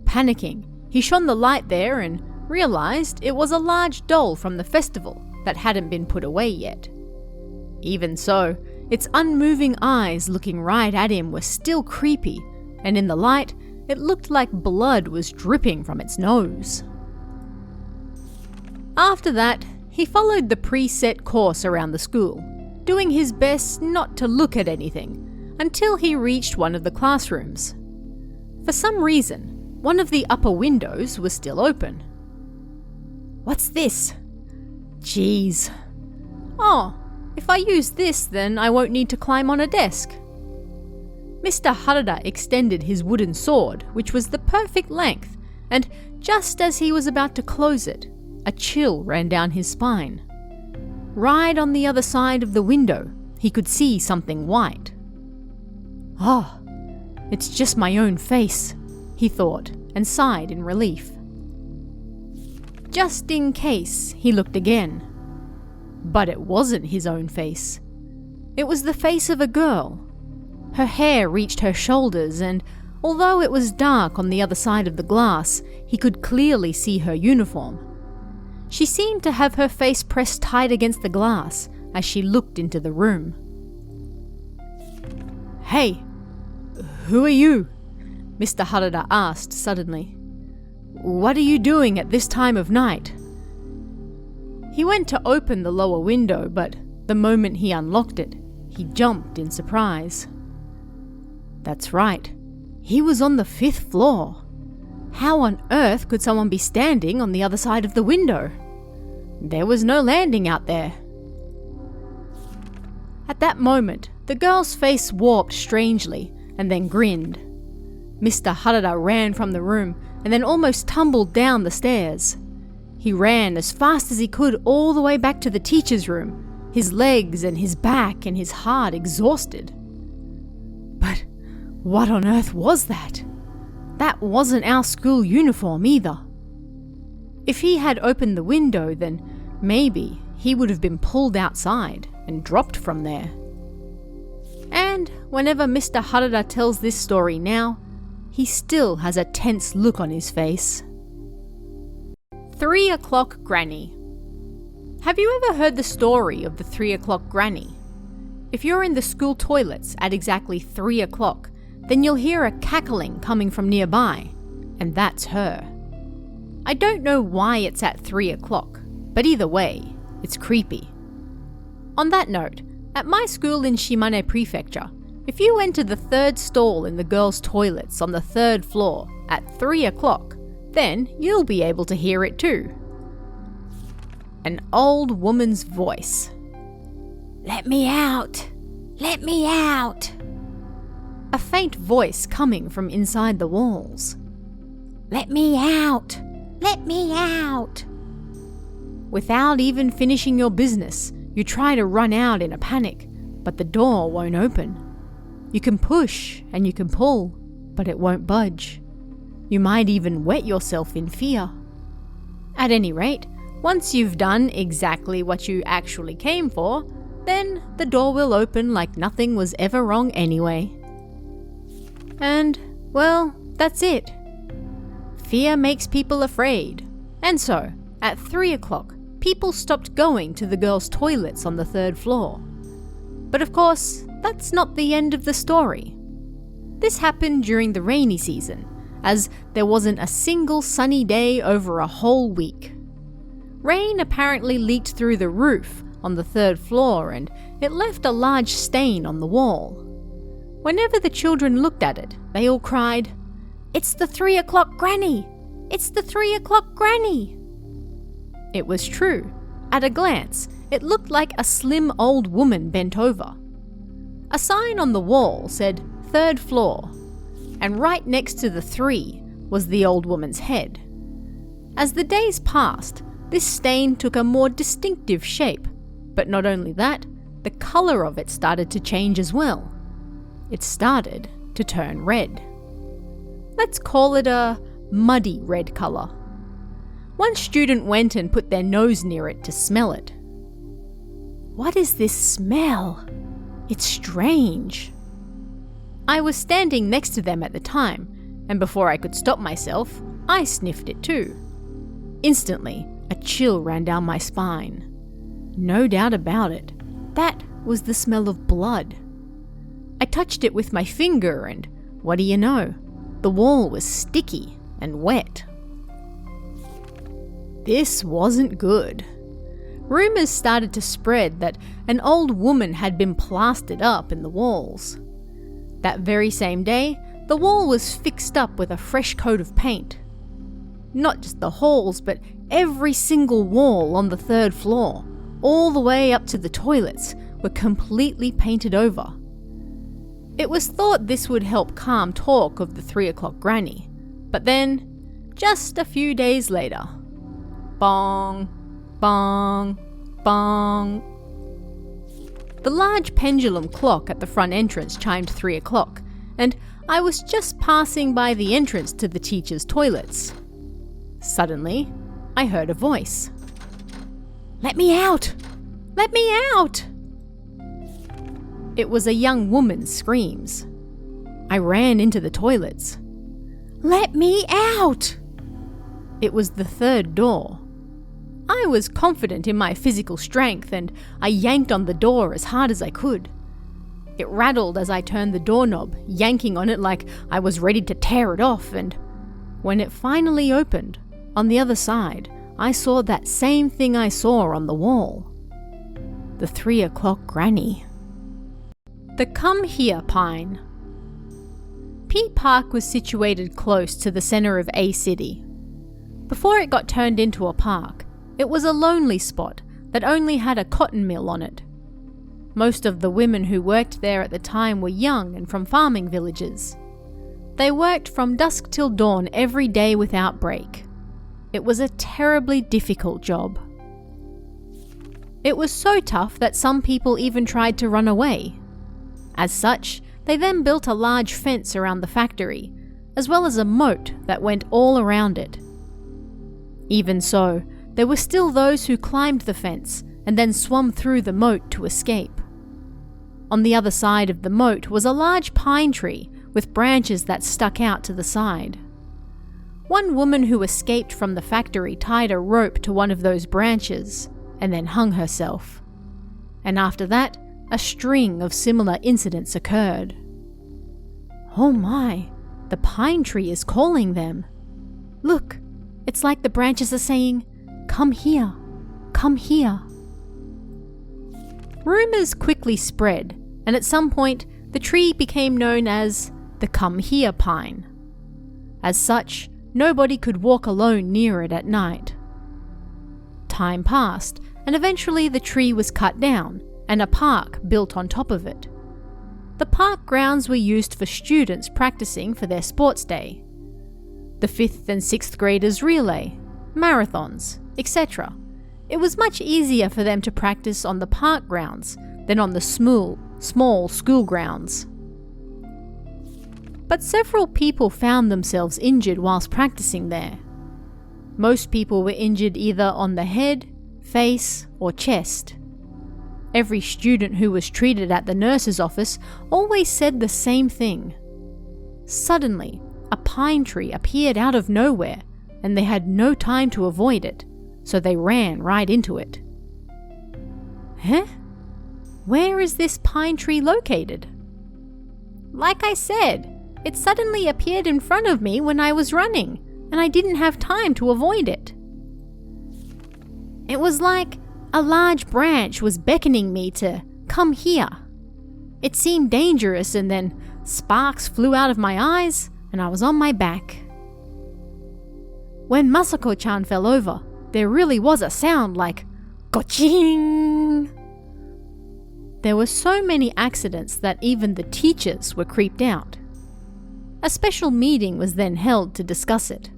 Panicking, he shone the light there and realized it was a large doll from the festival that hadn't been put away yet. Even so, its unmoving eyes looking right at him were still creepy, and in the light, it looked like blood was dripping from its nose. After that, he followed the preset course around the school, doing his best not to look at anything, until he reached one of the classrooms. For some reason, one of the upper windows was still open. "What's this? Jeez. Oh, if I use this, then I won't need to climb on a desk." Mr. Harada extended his wooden sword, which was the perfect length, and just as he was about to close it, a chill ran down his spine. Right on the other side of the window, he could see something white. "Ah, it's just my own face," he thought, and sighed in relief. Just in case, he looked again. But it wasn't his own face. It was the face of a girl. Her hair reached her shoulders, and although it was dark on the other side of the glass, he could clearly see her uniform. She seemed to have her face pressed tight against the glass as she looked into the room. "Hey, who are you?" Mr. Harada asked suddenly. "What are you doing at this time of night?" He went to open the lower window, but the moment he unlocked it, he jumped in surprise. That's right, he was on the 5th floor. How on earth could someone be standing on the other side of the window? There was no landing out there. At that moment, the girl's face warped strangely and then grinned. Mr. Harada ran from the room and then almost tumbled down the stairs. He ran as fast as he could all the way back to the teacher's room, his legs and his back and his heart exhausted. But what on earth was that? That wasn't our school uniform either. If he had opened the window, then maybe he would have been pulled outside and dropped from there. And whenever Mr. Harada tells this story now, he still has a tense look on his face. 3 o'clock Granny. Have you ever heard the story of the 3 o'clock Granny? If you're in the school toilets at exactly 3 o'clock, then you'll hear a cackling coming from nearby, and that's her. I don't know why it's at 3 o'clock, but either way, it's creepy. On that note, at my school in Shimane Prefecture, If you enter the third stall in the girls' toilets on the third floor at 3 o'clock, then you'll be able to hear it too. An old woman's voice. "Let me out! Let me out!" A faint voice coming from inside the walls. "Let me out! Let me out!" Without even finishing your business, you try to run out in a panic, but the door won't open. You can push and you can pull, but it won't budge. You might even wet yourself in fear. At any rate, once you've done exactly what you actually came for, then the door will open like nothing was ever wrong anyway. And, well, that's it. Fear makes people afraid. And so, at 3 o'clock, people stopped going to the girls' toilets on the third floor. But of course, that's not the end of the story. This happened during the rainy season, as there wasn't a single sunny day over a whole week. Rain apparently leaked through the roof on the third floor and it left a large stain on the wall. Whenever the children looked at it, they all cried, "It's the 3 o'clock granny! It's the 3 o'clock granny!" It was true. At a glance, it looked like a slim old woman bent over. A sign on the wall said third floor, and right next to the 3 was the old woman's head. As the days passed, this stain took a more distinctive shape, but not only that, the colour of it started to change as well. It started to turn red. Let's call it a muddy red colour. One student went and put their nose near it to smell it. "What is this smell? It's strange." I was standing next to them at the time, and before I could stop myself, I sniffed it too. Instantly, a chill ran down my spine. No doubt about it, that was the smell of blood. I touched it with my finger and, what do you know, the wall was sticky and wet. This wasn't good. Rumours started to spread that an old woman had been plastered up in the walls. That very same day, the wall was fixed up with a fresh coat of paint. Not just the halls, but every single wall on the third floor, all the way up to the toilets, were completely painted over. It was thought this would help calm talk of the 3 o'clock granny, but then, just a few days later, bong, bong, bong. The large pendulum clock at the front entrance chimed 3 o'clock, and I was just passing by the entrance to the teachers' toilets. Suddenly, I heard a voice. "Let me out! Let me out!" It was a young woman's screams. I ran into the toilets. "Let me out!" It was the third door. I was confident in my physical strength and I yanked on the door as hard as I could. It rattled as I turned the doorknob, yanking on it like I was ready to tear it off, and when it finally opened, on the other side, I saw that same thing I saw on the wall. The 3 o'clock granny. The Come Here Pine. Pete Park was situated close to the centre of A City. Before it got turned into a park, it was a lonely spot that only had a cotton mill on it. Most of the women who worked there at the time were young and from farming villages. They worked from dusk till dawn every day without break. It was a terribly difficult job. It was so tough that some people even tried to run away. As such, they then built a large fence around the factory, as well as a moat that went all around it. Even so, there were still those who climbed the fence and then swum through the moat to escape. On the other side of the moat was a large pine tree with branches that stuck out to the side. One woman who escaped from the factory tied a rope to one of those branches and then hung herself. And after that, a string of similar incidents occurred. Oh my, the pine tree is calling them. Look, it's like the branches are saying, "Come here, come here." Rumours quickly spread, and at some point, the tree became known as the Come Here Pine. As such, nobody could walk alone near it at night. Time passed, and eventually the tree was cut down and a park built on top of it. The park grounds were used for students practicing for their sports day. The 5th and 6th graders relay, marathons, etc. It was much easier for them to practice on the park grounds than on the small school grounds. But several people found themselves injured whilst practicing there. Most people were injured either on the head, face, or chest. Every student who was treated at the nurse's office always said the same thing. Suddenly, a pine tree appeared out of nowhere, and they had no time to avoid it, so they ran right into it. Huh? Where is this pine tree located? Like I said, it suddenly appeared in front of me when I was running, and I didn't have time to avoid it. It was like a large branch was beckoning me to come here. It seemed dangerous, and then sparks flew out of my eyes, and I was on my back. When Masako-chan fell over, there really was a sound like "Goching!" There were so many accidents that even the teachers were creeped out. A special meeting was then held to discuss it.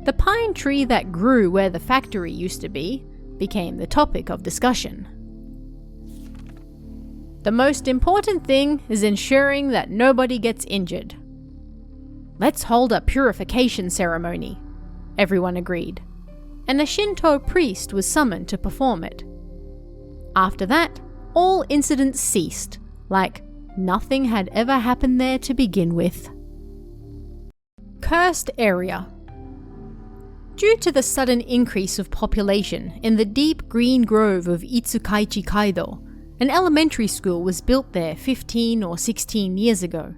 The pine tree that grew where the factory used to be became the topic of discussion. The most important thing is ensuring that nobody gets injured. Let's hold a purification ceremony, everyone agreed, and a Shinto priest was summoned to perform it. After that, all incidents ceased, like nothing had ever happened there to begin with. Cursed area. Due to the sudden increase of population in the deep green grove of Itsukaichi Kaido, an elementary school was built there 15 or 16 years ago.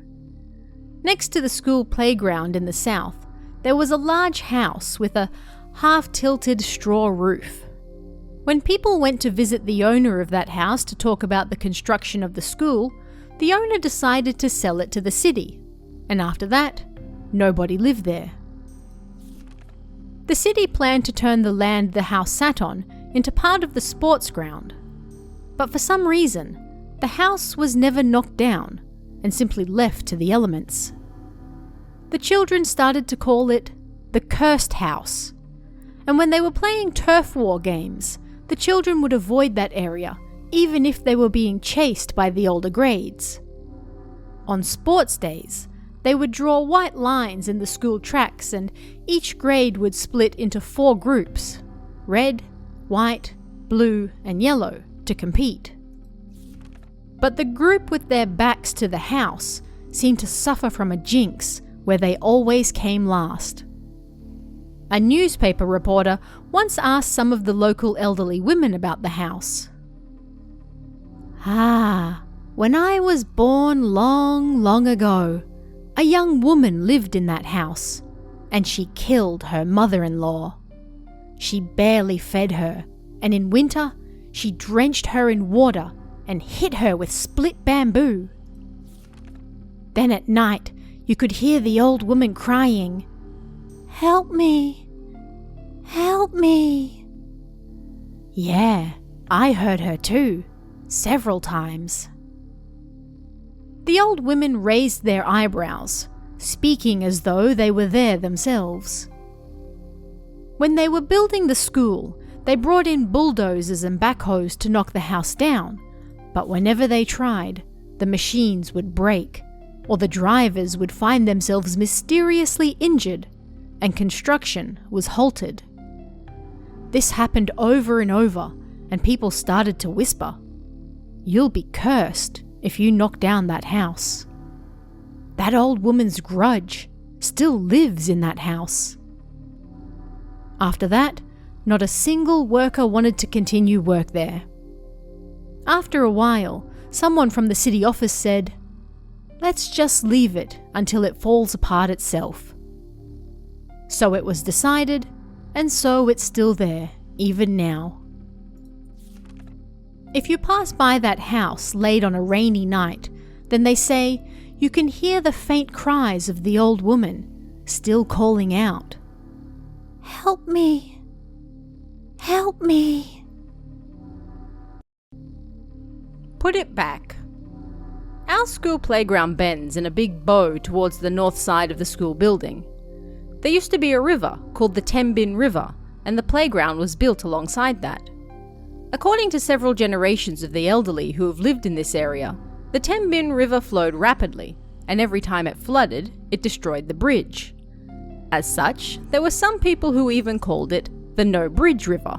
Next to the school playground in the south, there was a large house with a half-tilted straw roof. When people went to visit the owner of that house to talk about the construction of the school, the owner decided to sell it to the city, and after that, nobody lived there. The city planned to turn the land the house sat on into part of the sports ground. But for some reason, the house was never knocked down and simply left to the elements. The children started to call it the Cursed House, and when they were playing turf war games, the children would avoid that area even if they were being chased by the older grades. On sports days, they would draw white lines in the school tracks, and each grade would split into 4 groups, red, white, blue, and yellow, to compete. But the group with their backs to the house seemed to suffer from a jinx where they always came last. A newspaper reporter once asked some of the local elderly women about the house. When I was born long ago, a young woman lived in that house, and she killed her mother-in-law. She barely fed her, and in winter, she drenched her in water and hit her with split bamboo. Then at night, you could hear the old woman crying, "Help me! Help me!" Yeah, I heard her too, several times. The old women raised their eyebrows, speaking as though they were there themselves. When they were building the school, they brought in bulldozers and backhoes to knock the house down, but whenever they tried, the machines would break, or the drivers would find themselves mysteriously injured, and construction was halted. This happened over and over, and people started to whisper, "You'll be cursed if you knock down that house." That old woman's grudge still lives in that house. After that, not a single worker wanted to continue work there. After a while, someone from the city office said, "Let's just leave it until it falls apart itself." So it was decided, and so it's still there, even now. If you pass by that house late on a rainy night, Then they say you can hear the faint cries of the old woman, still calling out, "Help me! Help me!" Put it back. Our school playground bends in a big bow towards the north side of the school building. There used to be a river called the Tenbin River, and the playground was built alongside that. According to several generations of the elderly who have lived in this area, the Tenbin River flowed rapidly, and every time it flooded, it destroyed the bridge. As such, there were some people who even called it the No Bridge River.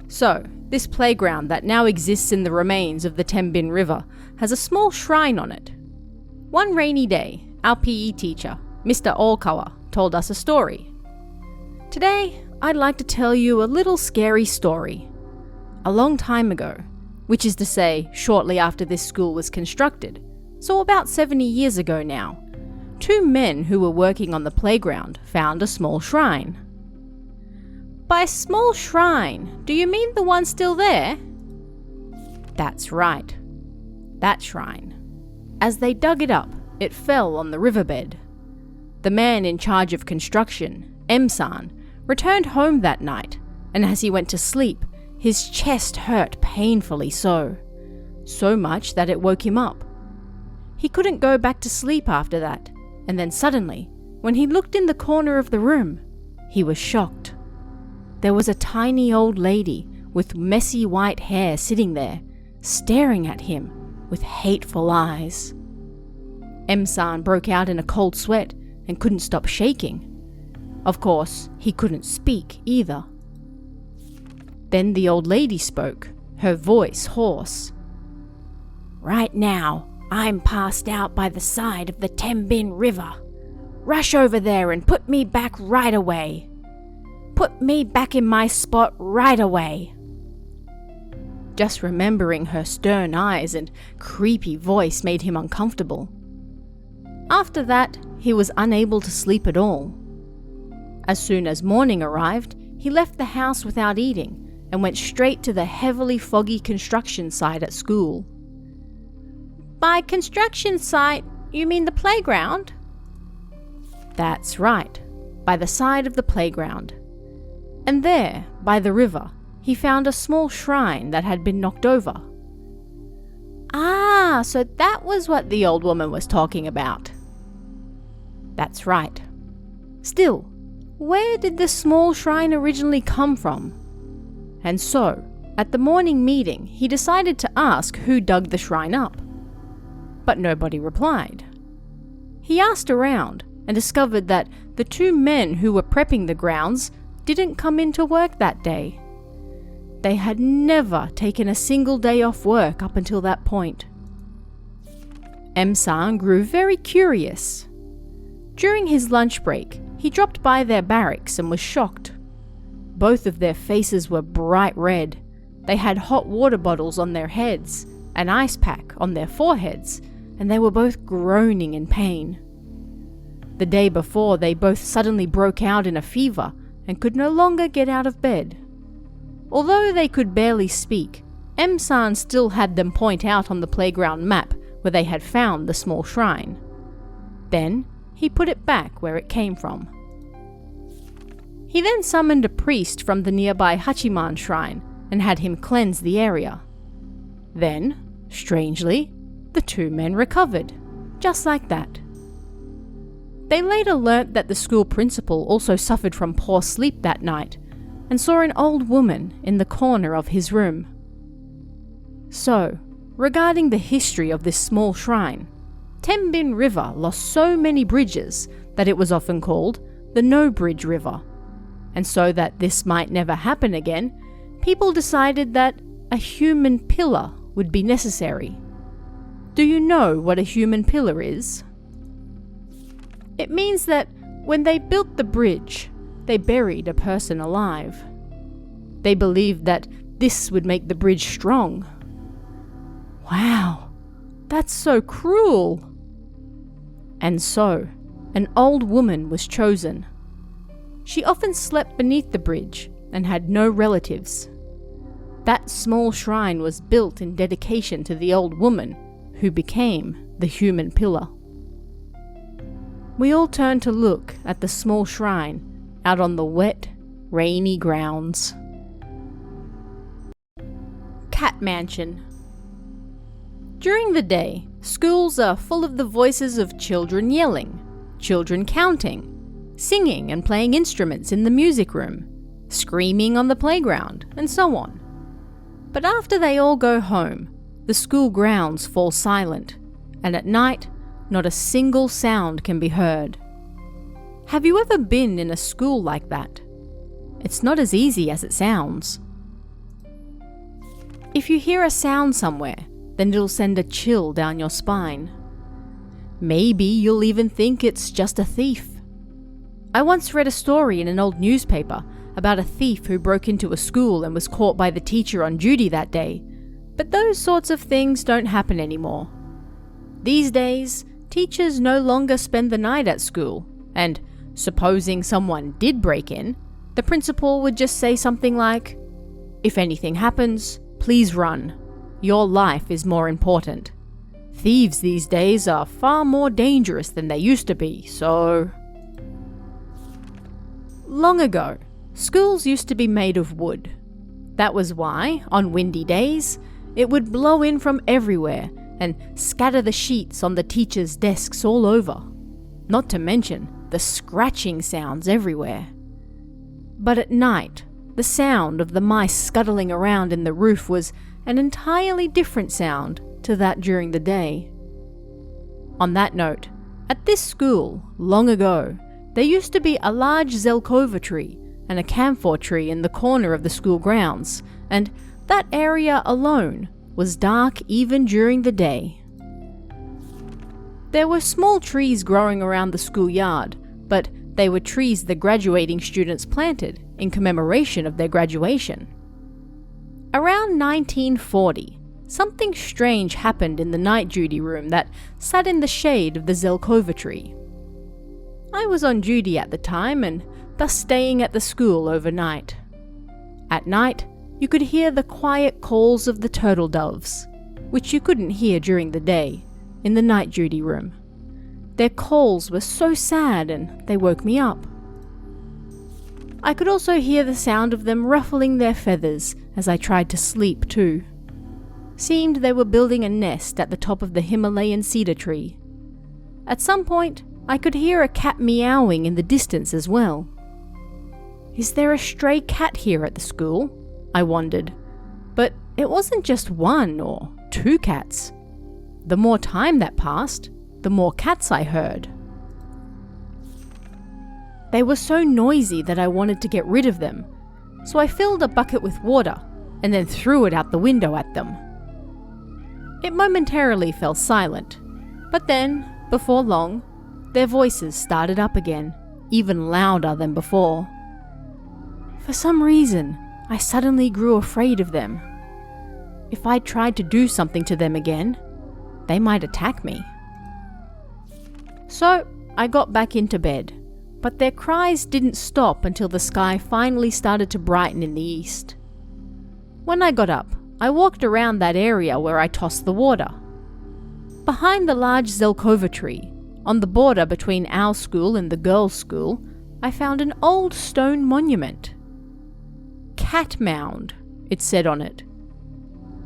So, this playground that now exists in the remains of the Tenbin River has a small shrine on it. One rainy day, our PE teacher, Mr. Cho-Kowai, told us a story. Today, I'd like to tell you a little scary story. A long time ago, which is to say, shortly after this school was constructed, so about 70 years ago now, two men who were working on the playground found a small shrine. By small shrine, do you mean the one still there? That's right. That shrine. As they dug it up, it fell on the riverbed. The man in charge of construction, M-san, returned home that night, and as he went to sleep, his chest hurt painfully so much that it woke him up. He couldn't go back to sleep after that, and then suddenly, when he looked in the corner of the room, he was shocked. There was a tiny old lady with messy white hair sitting there, staring at him with hateful eyes. M-san broke out in a cold sweat and couldn't stop shaking. Of course, he couldn't speak either. Then the old lady spoke, her voice hoarse. "Right now, I'm passed out by the side of the Tenbin River. Rush over there and put me back right away. Put me back in my spot right away." Just remembering her stern eyes and creepy voice made him uncomfortable. After that, he was unable to sleep at all. As soon as morning arrived, he left the house without eating and went straight to the heavily foggy construction site at school. By construction site, you mean the playground? That's right, by the side of the playground. And there, by the river, he found a small shrine that had been knocked over. Ah, so that was what the old woman was talking about. That's right. Still, where did this small shrine originally come from? And so, at the morning meeting, he decided to ask who dug the shrine up. But nobody replied. He asked around and discovered that the two men who were prepping the grounds didn't come into work that day. They had never taken a single day off work up until that point. M-san grew very curious. During his lunch break, he dropped by their barracks and was shocked. Both of their faces were bright red. They had hot water bottles on their heads, an ice pack on their foreheads, and they were both groaning in pain. The day before, they both suddenly broke out in a fever and could no longer get out of bed. Although they could barely speak, M-san still had them point out on the playground map where they had found the small shrine. Then, he put it back where it came from. He then summoned a priest from the nearby Hachiman shrine and had him cleanse the area. Then, strangely, the two men recovered, just like that. They later learnt that the school principal also suffered from poor sleep that night and saw an old woman in the corner of his room. So, regarding the history of this small shrine, Tenbin River lost so many bridges that it was often called the No Bridge River. And so that this might never happen again, people decided that a human pillar would be necessary. Do you know what a human pillar is? It means that when they built the bridge, they buried a person alive. They believed that this would make the bridge strong. Wow, that's so cruel. And so, an old woman was chosen. She often slept beneath the bridge and had no relatives. That small shrine was built in dedication to the old woman, who became the human pillar. We all turned to look at the small shrine out on the wet, rainy grounds. Cat Mansion. During the day, schools are full of the voices of children yelling, children counting, singing and playing instruments in the music room, screaming on the playground, and so on. But after they all go home, the school grounds fall silent, and at night, not a single sound can be heard. Have you ever been in a school like that? It's not as easy as it sounds. If you hear a sound somewhere, then it'll send a chill down your spine. Maybe you'll even think it's just a thief. I once read a story in an old newspaper about a thief who broke into a school and was caught by the teacher on duty that day, but those sorts of things don't happen anymore. These days, teachers no longer spend the night at school, and supposing someone did break in, the principal would just say something like, "If anything happens, please run. Your life is more important. Thieves these days are far more dangerous than they used to be, so..." Long ago, schools used to be made of wood. That was why, on windy days, it would blow in from everywhere and scatter the sheets on the teachers' desks all over. Not to mention the scratching sounds everywhere. But at night, the sound of the mice scuttling around in the roof was an entirely different sound to that during the day. On that note, at this school, long ago, there used to be a large Zelkova tree and a camphor tree in the corner of the school grounds, and that area alone was dark even during the day. There were small trees growing around the schoolyard, but they were trees the graduating students planted in commemoration of their graduation. Around 1940, something strange happened in the night duty room that sat in the shade of the Zelkova tree. I was on duty at the time and thus staying at the school overnight. At night, you could hear the quiet calls of the turtle doves, which you couldn't hear during the day, in the night duty room. Their calls were so sad and they woke me up. I could also hear the sound of them ruffling their feathers as I tried to sleep too. Seemed they were building a nest at the top of the Himalayan cedar tree. At some point, I could hear a cat meowing in the distance as well. Is there a stray cat here at the school? I wondered. But it wasn't just one or two cats. The more time that passed, the more cats I heard. They were so noisy that I wanted to get rid of them, so I filled a bucket with water and then threw it out the window at them. It momentarily fell silent, but then, before long, their voices started up again, even louder than before. For some reason, I suddenly grew afraid of them. If I tried to do something to them again, they might attack me. So, I got back into bed, but their cries didn't stop until the sky finally started to brighten in the east. When I got up, I walked around that area where I tossed the water. Behind the large Zelkova tree, on the border between our school and the girls' school, I found an old stone monument. Cat Mound, it said on it.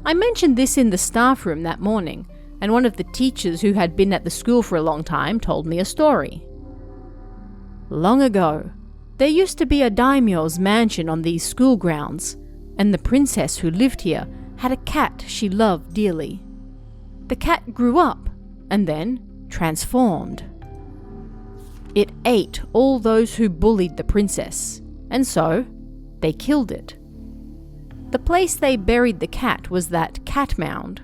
I mentioned this in the staff room that morning, and one of the teachers who had been at the school for a long time told me a story. Long ago, there used to be a daimyo's mansion on these school grounds, and the princess who lived here had a cat she loved dearly. The cat grew up, and then transformed. It ate all those who bullied the princess, and so they killed it. The place they buried the cat was that cat mound.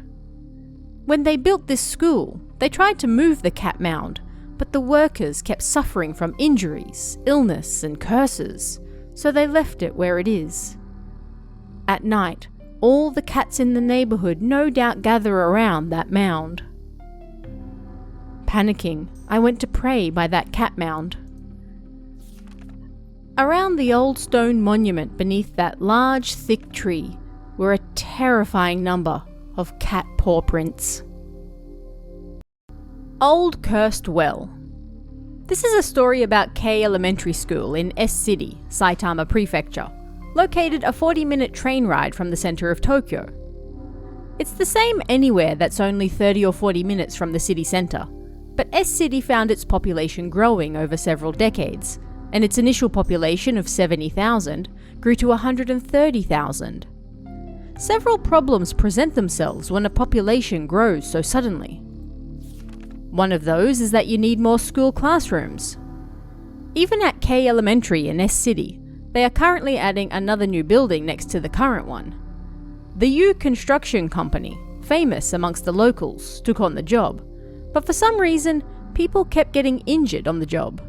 When they built this school, they tried to move the cat mound, but the workers kept suffering from injuries, illness, and curses, so they left it where it is. At night, all the cats in the neighborhood no doubt gather around that mound. Panicking, I went to pray by that cat mound. Around the old stone monument beneath that large, thick tree were a terrifying number of cat paw prints. Old Cursed Well. This is a story about Kei Elementary School in S City, Saitama Prefecture, located a 40-minute train ride from the center of Tokyo. It's the same anywhere that's only 30 or 40 minutes from the city center, but S City found its population growing over several decades, and its initial population of 70,000 grew to 130,000. Several problems present themselves when a population grows so suddenly. One of those is that you need more school classrooms. Even at Kei Elementary in S City, they are currently adding another new building next to the current one. The U Construction Company, famous amongst the locals, took on the job, but for some reason, people kept getting injured on the job.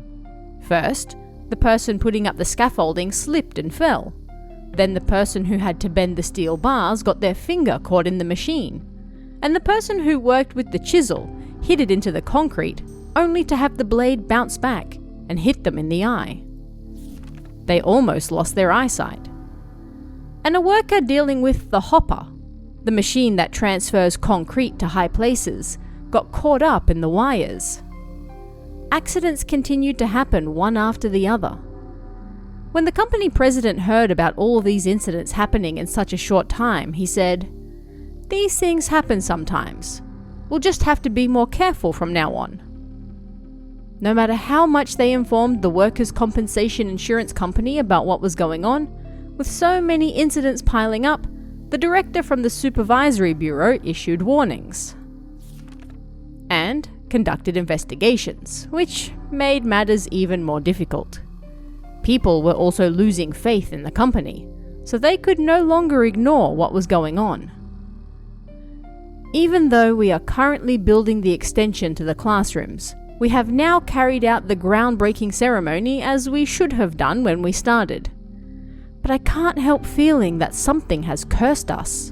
First, the person putting up the scaffolding slipped and fell. Then the person who had to bend the steel bars got their finger caught in the machine. And the person who worked with the chisel hit it into the concrete, only to have the blade bounce back and hit them in the eye. They almost lost their eyesight. And a worker dealing with the hopper, the machine that transfers concrete to high places, got caught up in the wires. Accidents continued to happen one after the other. When the company president heard about all these incidents happening in such a short time, he said, "These things happen sometimes. We'll just have to be more careful from now on." No matter how much they informed the workers' compensation insurance company about what was going on, with so many incidents piling up, the director from the supervisory bureau issued warnings and conducted investigations, which made matters even more difficult. People were also losing faith in the company, so they could no longer ignore what was going on. Even though we are currently building the extension to the classrooms, we have now carried out the groundbreaking ceremony as we should have done when we started. But I can't help feeling that something has cursed us.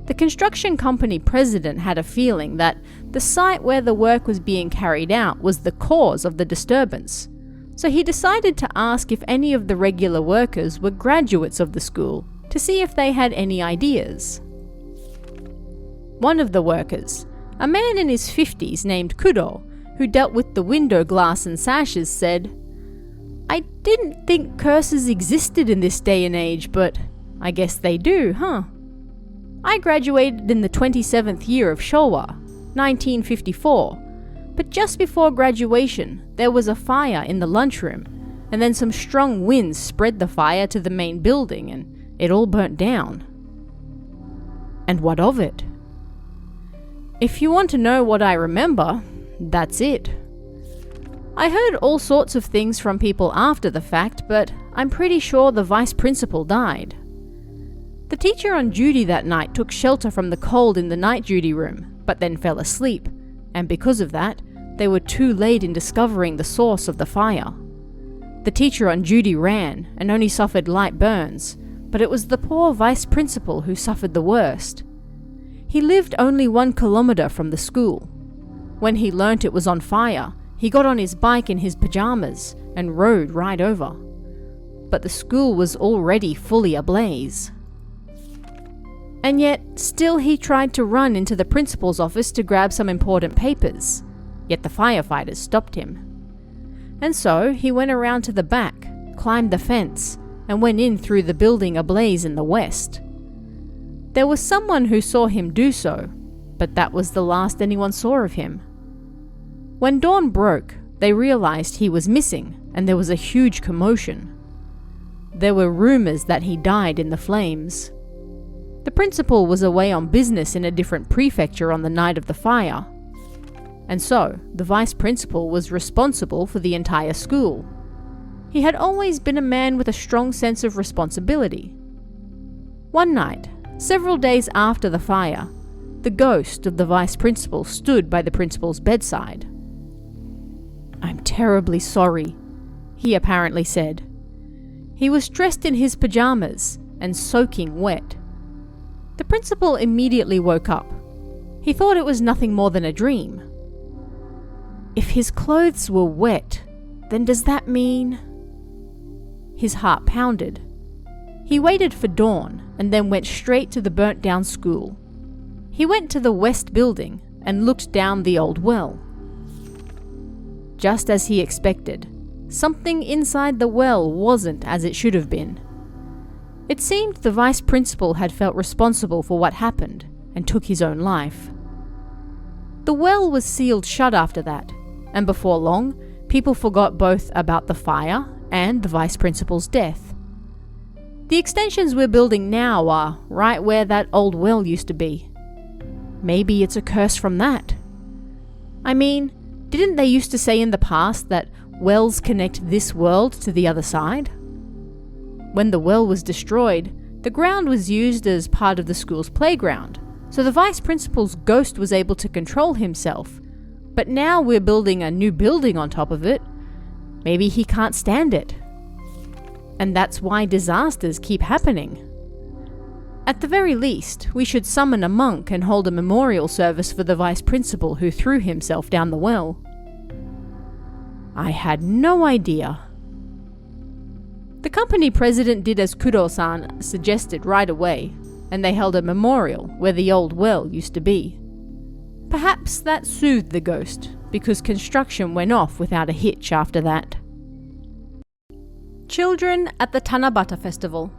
The construction company president had a feeling that the site where the work was being carried out was the cause of the disturbance, so he decided to ask if any of the regular workers were graduates of the school to see if they had any ideas. One of the workers, a man in his 50s named Kudo, who dealt with the window glass and sashes, said, "I didn't think curses existed in this day and age, but I guess they do, huh? I graduated in the 27th year of Showa, 1954, but just before graduation, there was a fire in the lunchroom, and then some strong winds spread the fire to the main building, and it all burnt down." And what of it? If you want to know what I remember, that's it. I heard all sorts of things from people after the fact, but I'm pretty sure the vice principal died. The teacher on duty that night took shelter from the cold in the night duty room, but then fell asleep, and because of that, they were too late in discovering the source of the fire. The teacher on duty ran and only suffered light burns, but it was the poor vice principal who suffered the worst. He lived only 1 kilometer from the school. When he learnt it was on fire, he got on his bike in his pajamas and rode right over. But the school was already fully ablaze. And yet, still he tried to run into the principal's office to grab some important papers, yet the firefighters stopped him. And so he went around to the back, climbed the fence, and went in through the building ablaze in the west. There was someone who saw him do so, but that was the last anyone saw of him. When dawn broke, they realized he was missing, and there was a huge commotion. There were rumors that he died in the flames. The principal was away on business in a different prefecture on the night of the fire, and so the vice principal was responsible for the entire school. He had always been a man with a strong sense of responsibility. One night, several days after the fire, the ghost of the vice principal stood by the principal's bedside. "I'm terribly sorry," he apparently said. He was dressed in his pajamas and soaking wet. The principal immediately woke up. He thought it was nothing more than a dream. If his clothes were wet, then does that mean... His heart pounded. He waited for dawn and then went straight to the burnt-down school. He went to the west building and looked down the old well. Just as he expected, something inside the well wasn't as it should have been. It seemed the vice principal had felt responsible for what happened and took his own life. The well was sealed shut after that, and before long, people forgot both about the fire and the vice principal's death. The extensions we're building now are right where that old well used to be. Maybe it's a curse from that. I mean, didn't they used to say in the past that wells connect this world to the other side? When the well was destroyed, the ground was used as part of the school's playground, so the vice principal's ghost was able to control himself. But now we're building a new building on top of it. Maybe he can't stand it. And that's why disasters keep happening. At the very least, we should summon a monk and hold a memorial service for the vice principal who threw himself down the well. I had no idea. The company president did as Kuro-san suggested right away, and they held a memorial where the old well used to be. Perhaps that soothed the ghost, because construction went off without a hitch after that. Children at the Tanabata festival.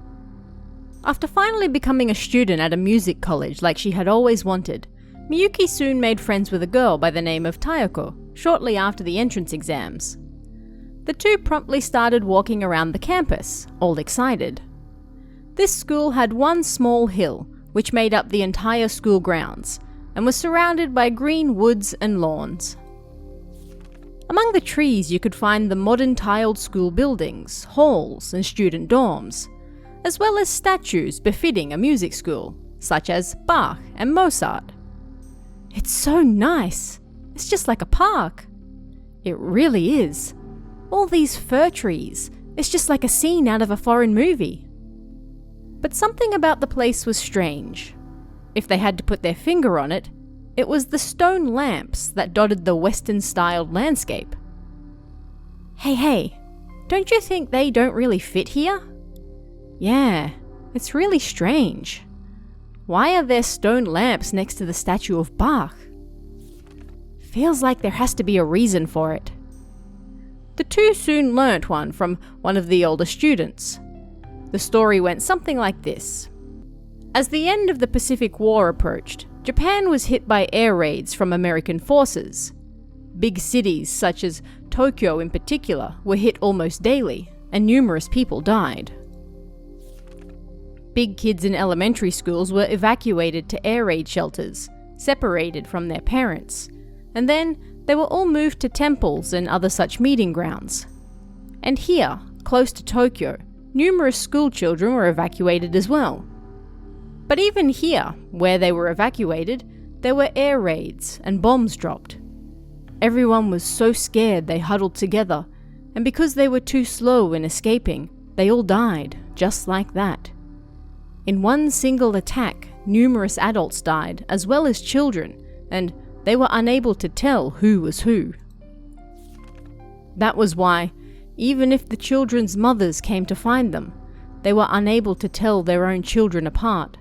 After finally becoming a student at a music college like she had always wanted, Miyuki soon made friends with a girl by the name of Tayako, shortly after the entrance exams. The two promptly started walking around the campus, all excited. This school had one small hill, which made up the entire school grounds, and was surrounded by green woods and lawns. Among the trees you could find the modern tiled school buildings, halls, and student dorms, as well as statues befitting a music school, such as Bach and Mozart. It's so nice. It's just like a park. It really is. All these fir trees. It's just like a scene out of a foreign movie. But something about the place was strange. If they had to put their finger on it, it was the stone lamps that dotted the Western-styled landscape. Hey, don't you think they don't really fit here? Yeah, it's really strange. Why are there stone lamps next to the statue of Bach? Feels like there has to be a reason for it. The two soon learnt one from one of the older students. The story went something like this. As the end of the Pacific War approached, Japan was hit by air raids from American forces. Big cities, such as Tokyo in particular, were hit almost daily, and numerous people died. Big kids in elementary schools were evacuated to air raid shelters, separated from their parents, and then they were all moved to temples and other such meeting grounds. And here, close to Tokyo, numerous school children were evacuated as well. But even here, where they were evacuated, there were air raids and bombs dropped. Everyone was so scared they huddled together, and because they were too slow in escaping, they all died, just like that. In one single attack, numerous adults died, as well as children, and they were unable to tell who was who. That was why, even if the children's mothers came to find them, they were unable to tell their own children apart.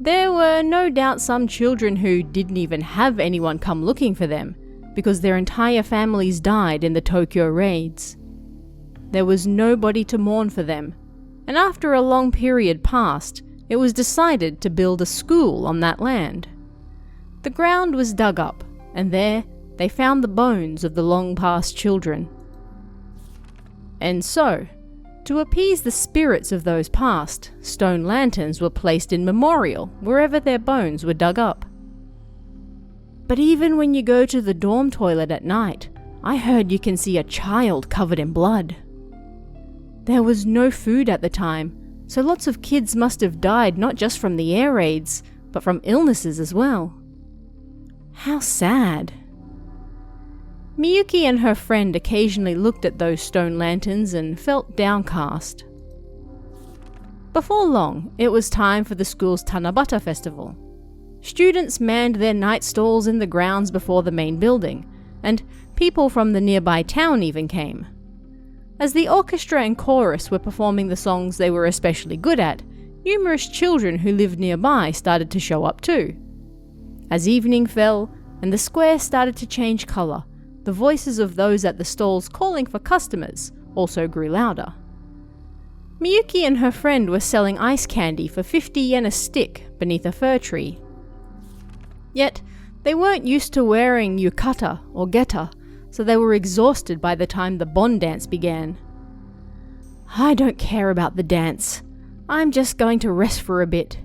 There were no doubt some children who didn't even have anyone come looking for them, because their entire families died in the Tokyo raids. There was nobody to mourn for them, and after a long period passed, it was decided to build a school on that land. The ground was dug up, and there they found the bones of the long-past children. And so, to appease the spirits of those past, stone lanterns were placed in memorial wherever their bones were dug up. But even when you go to the dorm toilet at night, I heard you can see a child covered in blood. There was no food at the time, so lots of kids must have died not just from the air raids, but from illnesses as well. How sad. Miyuki and her friend occasionally looked at those stone lanterns and felt downcast. Before long, it was time for the school's Tanabata festival. Students manned their night stalls in the grounds before the main building, and people from the nearby town even came. As the orchestra and chorus were performing the songs they were especially good at, numerous children who lived nearby started to show up too. As evening fell and the square started to change colour, the voices of those at the stalls calling for customers also grew louder. Miyuki and her friend were selling ice candy for 50 yen a stick beneath a fir tree. Yet, they weren't used to wearing yukata or geta, so they were exhausted by the time the Bon dance began. "I don't care about the dance. I'm just going to rest for a bit."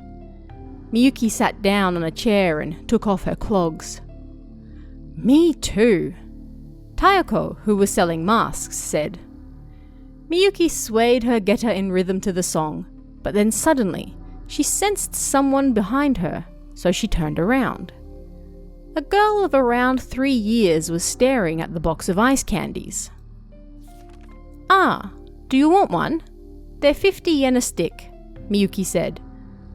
Miyuki sat down on a chair and took off her clogs. "Me too," Tayako, who was selling masks, said. Miyuki swayed her geta in rhythm to the song, but then suddenly, she sensed someone behind her, so she turned around. A girl of around 3 years was staring at the box of ice candies. "Ah, do you want one? They're 50 yen a stick," Miyuki said,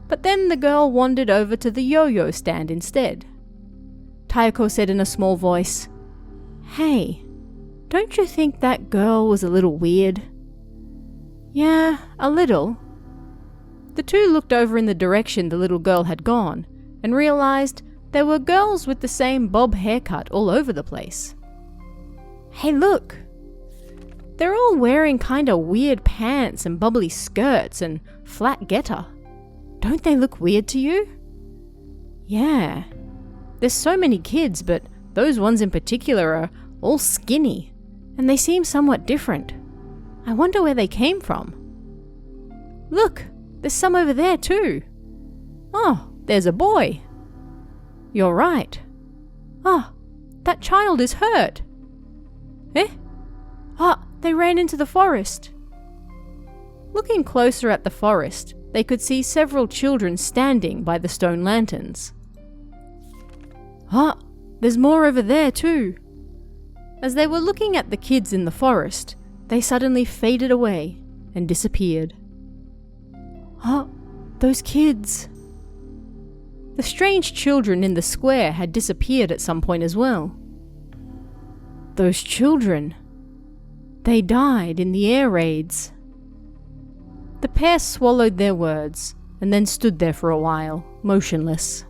but then the girl wandered over to the yo-yo stand instead. Tayako said in a small voice, "Hey, don't you think that girl was a little weird?" "Yeah, a little." The two looked over in the direction the little girl had gone and realized there were girls with the same bob haircut all over the place. "Hey, look! They're all wearing kinda weird pants and bubbly skirts and flat geta. Don't they look weird to you?" "Yeah. There's so many kids, but those ones in particular are all skinny, and they seem somewhat different. I wonder where they came from." "Look, there's some over there too." "Oh, there's a boy." "You're right." "Ah, that child is hurt." "Eh? Ah, they ran into the forest." Looking closer at the forest, they could see several children standing by the stone lanterns. "Ah, there's more over there too." As they were looking at the kids in the forest, they suddenly faded away and disappeared. "Ah, those kids." The strange children in the square had disappeared at some point as well. Those children. They died in the air raids. The pair swallowed their words and then stood there for a while, motionless.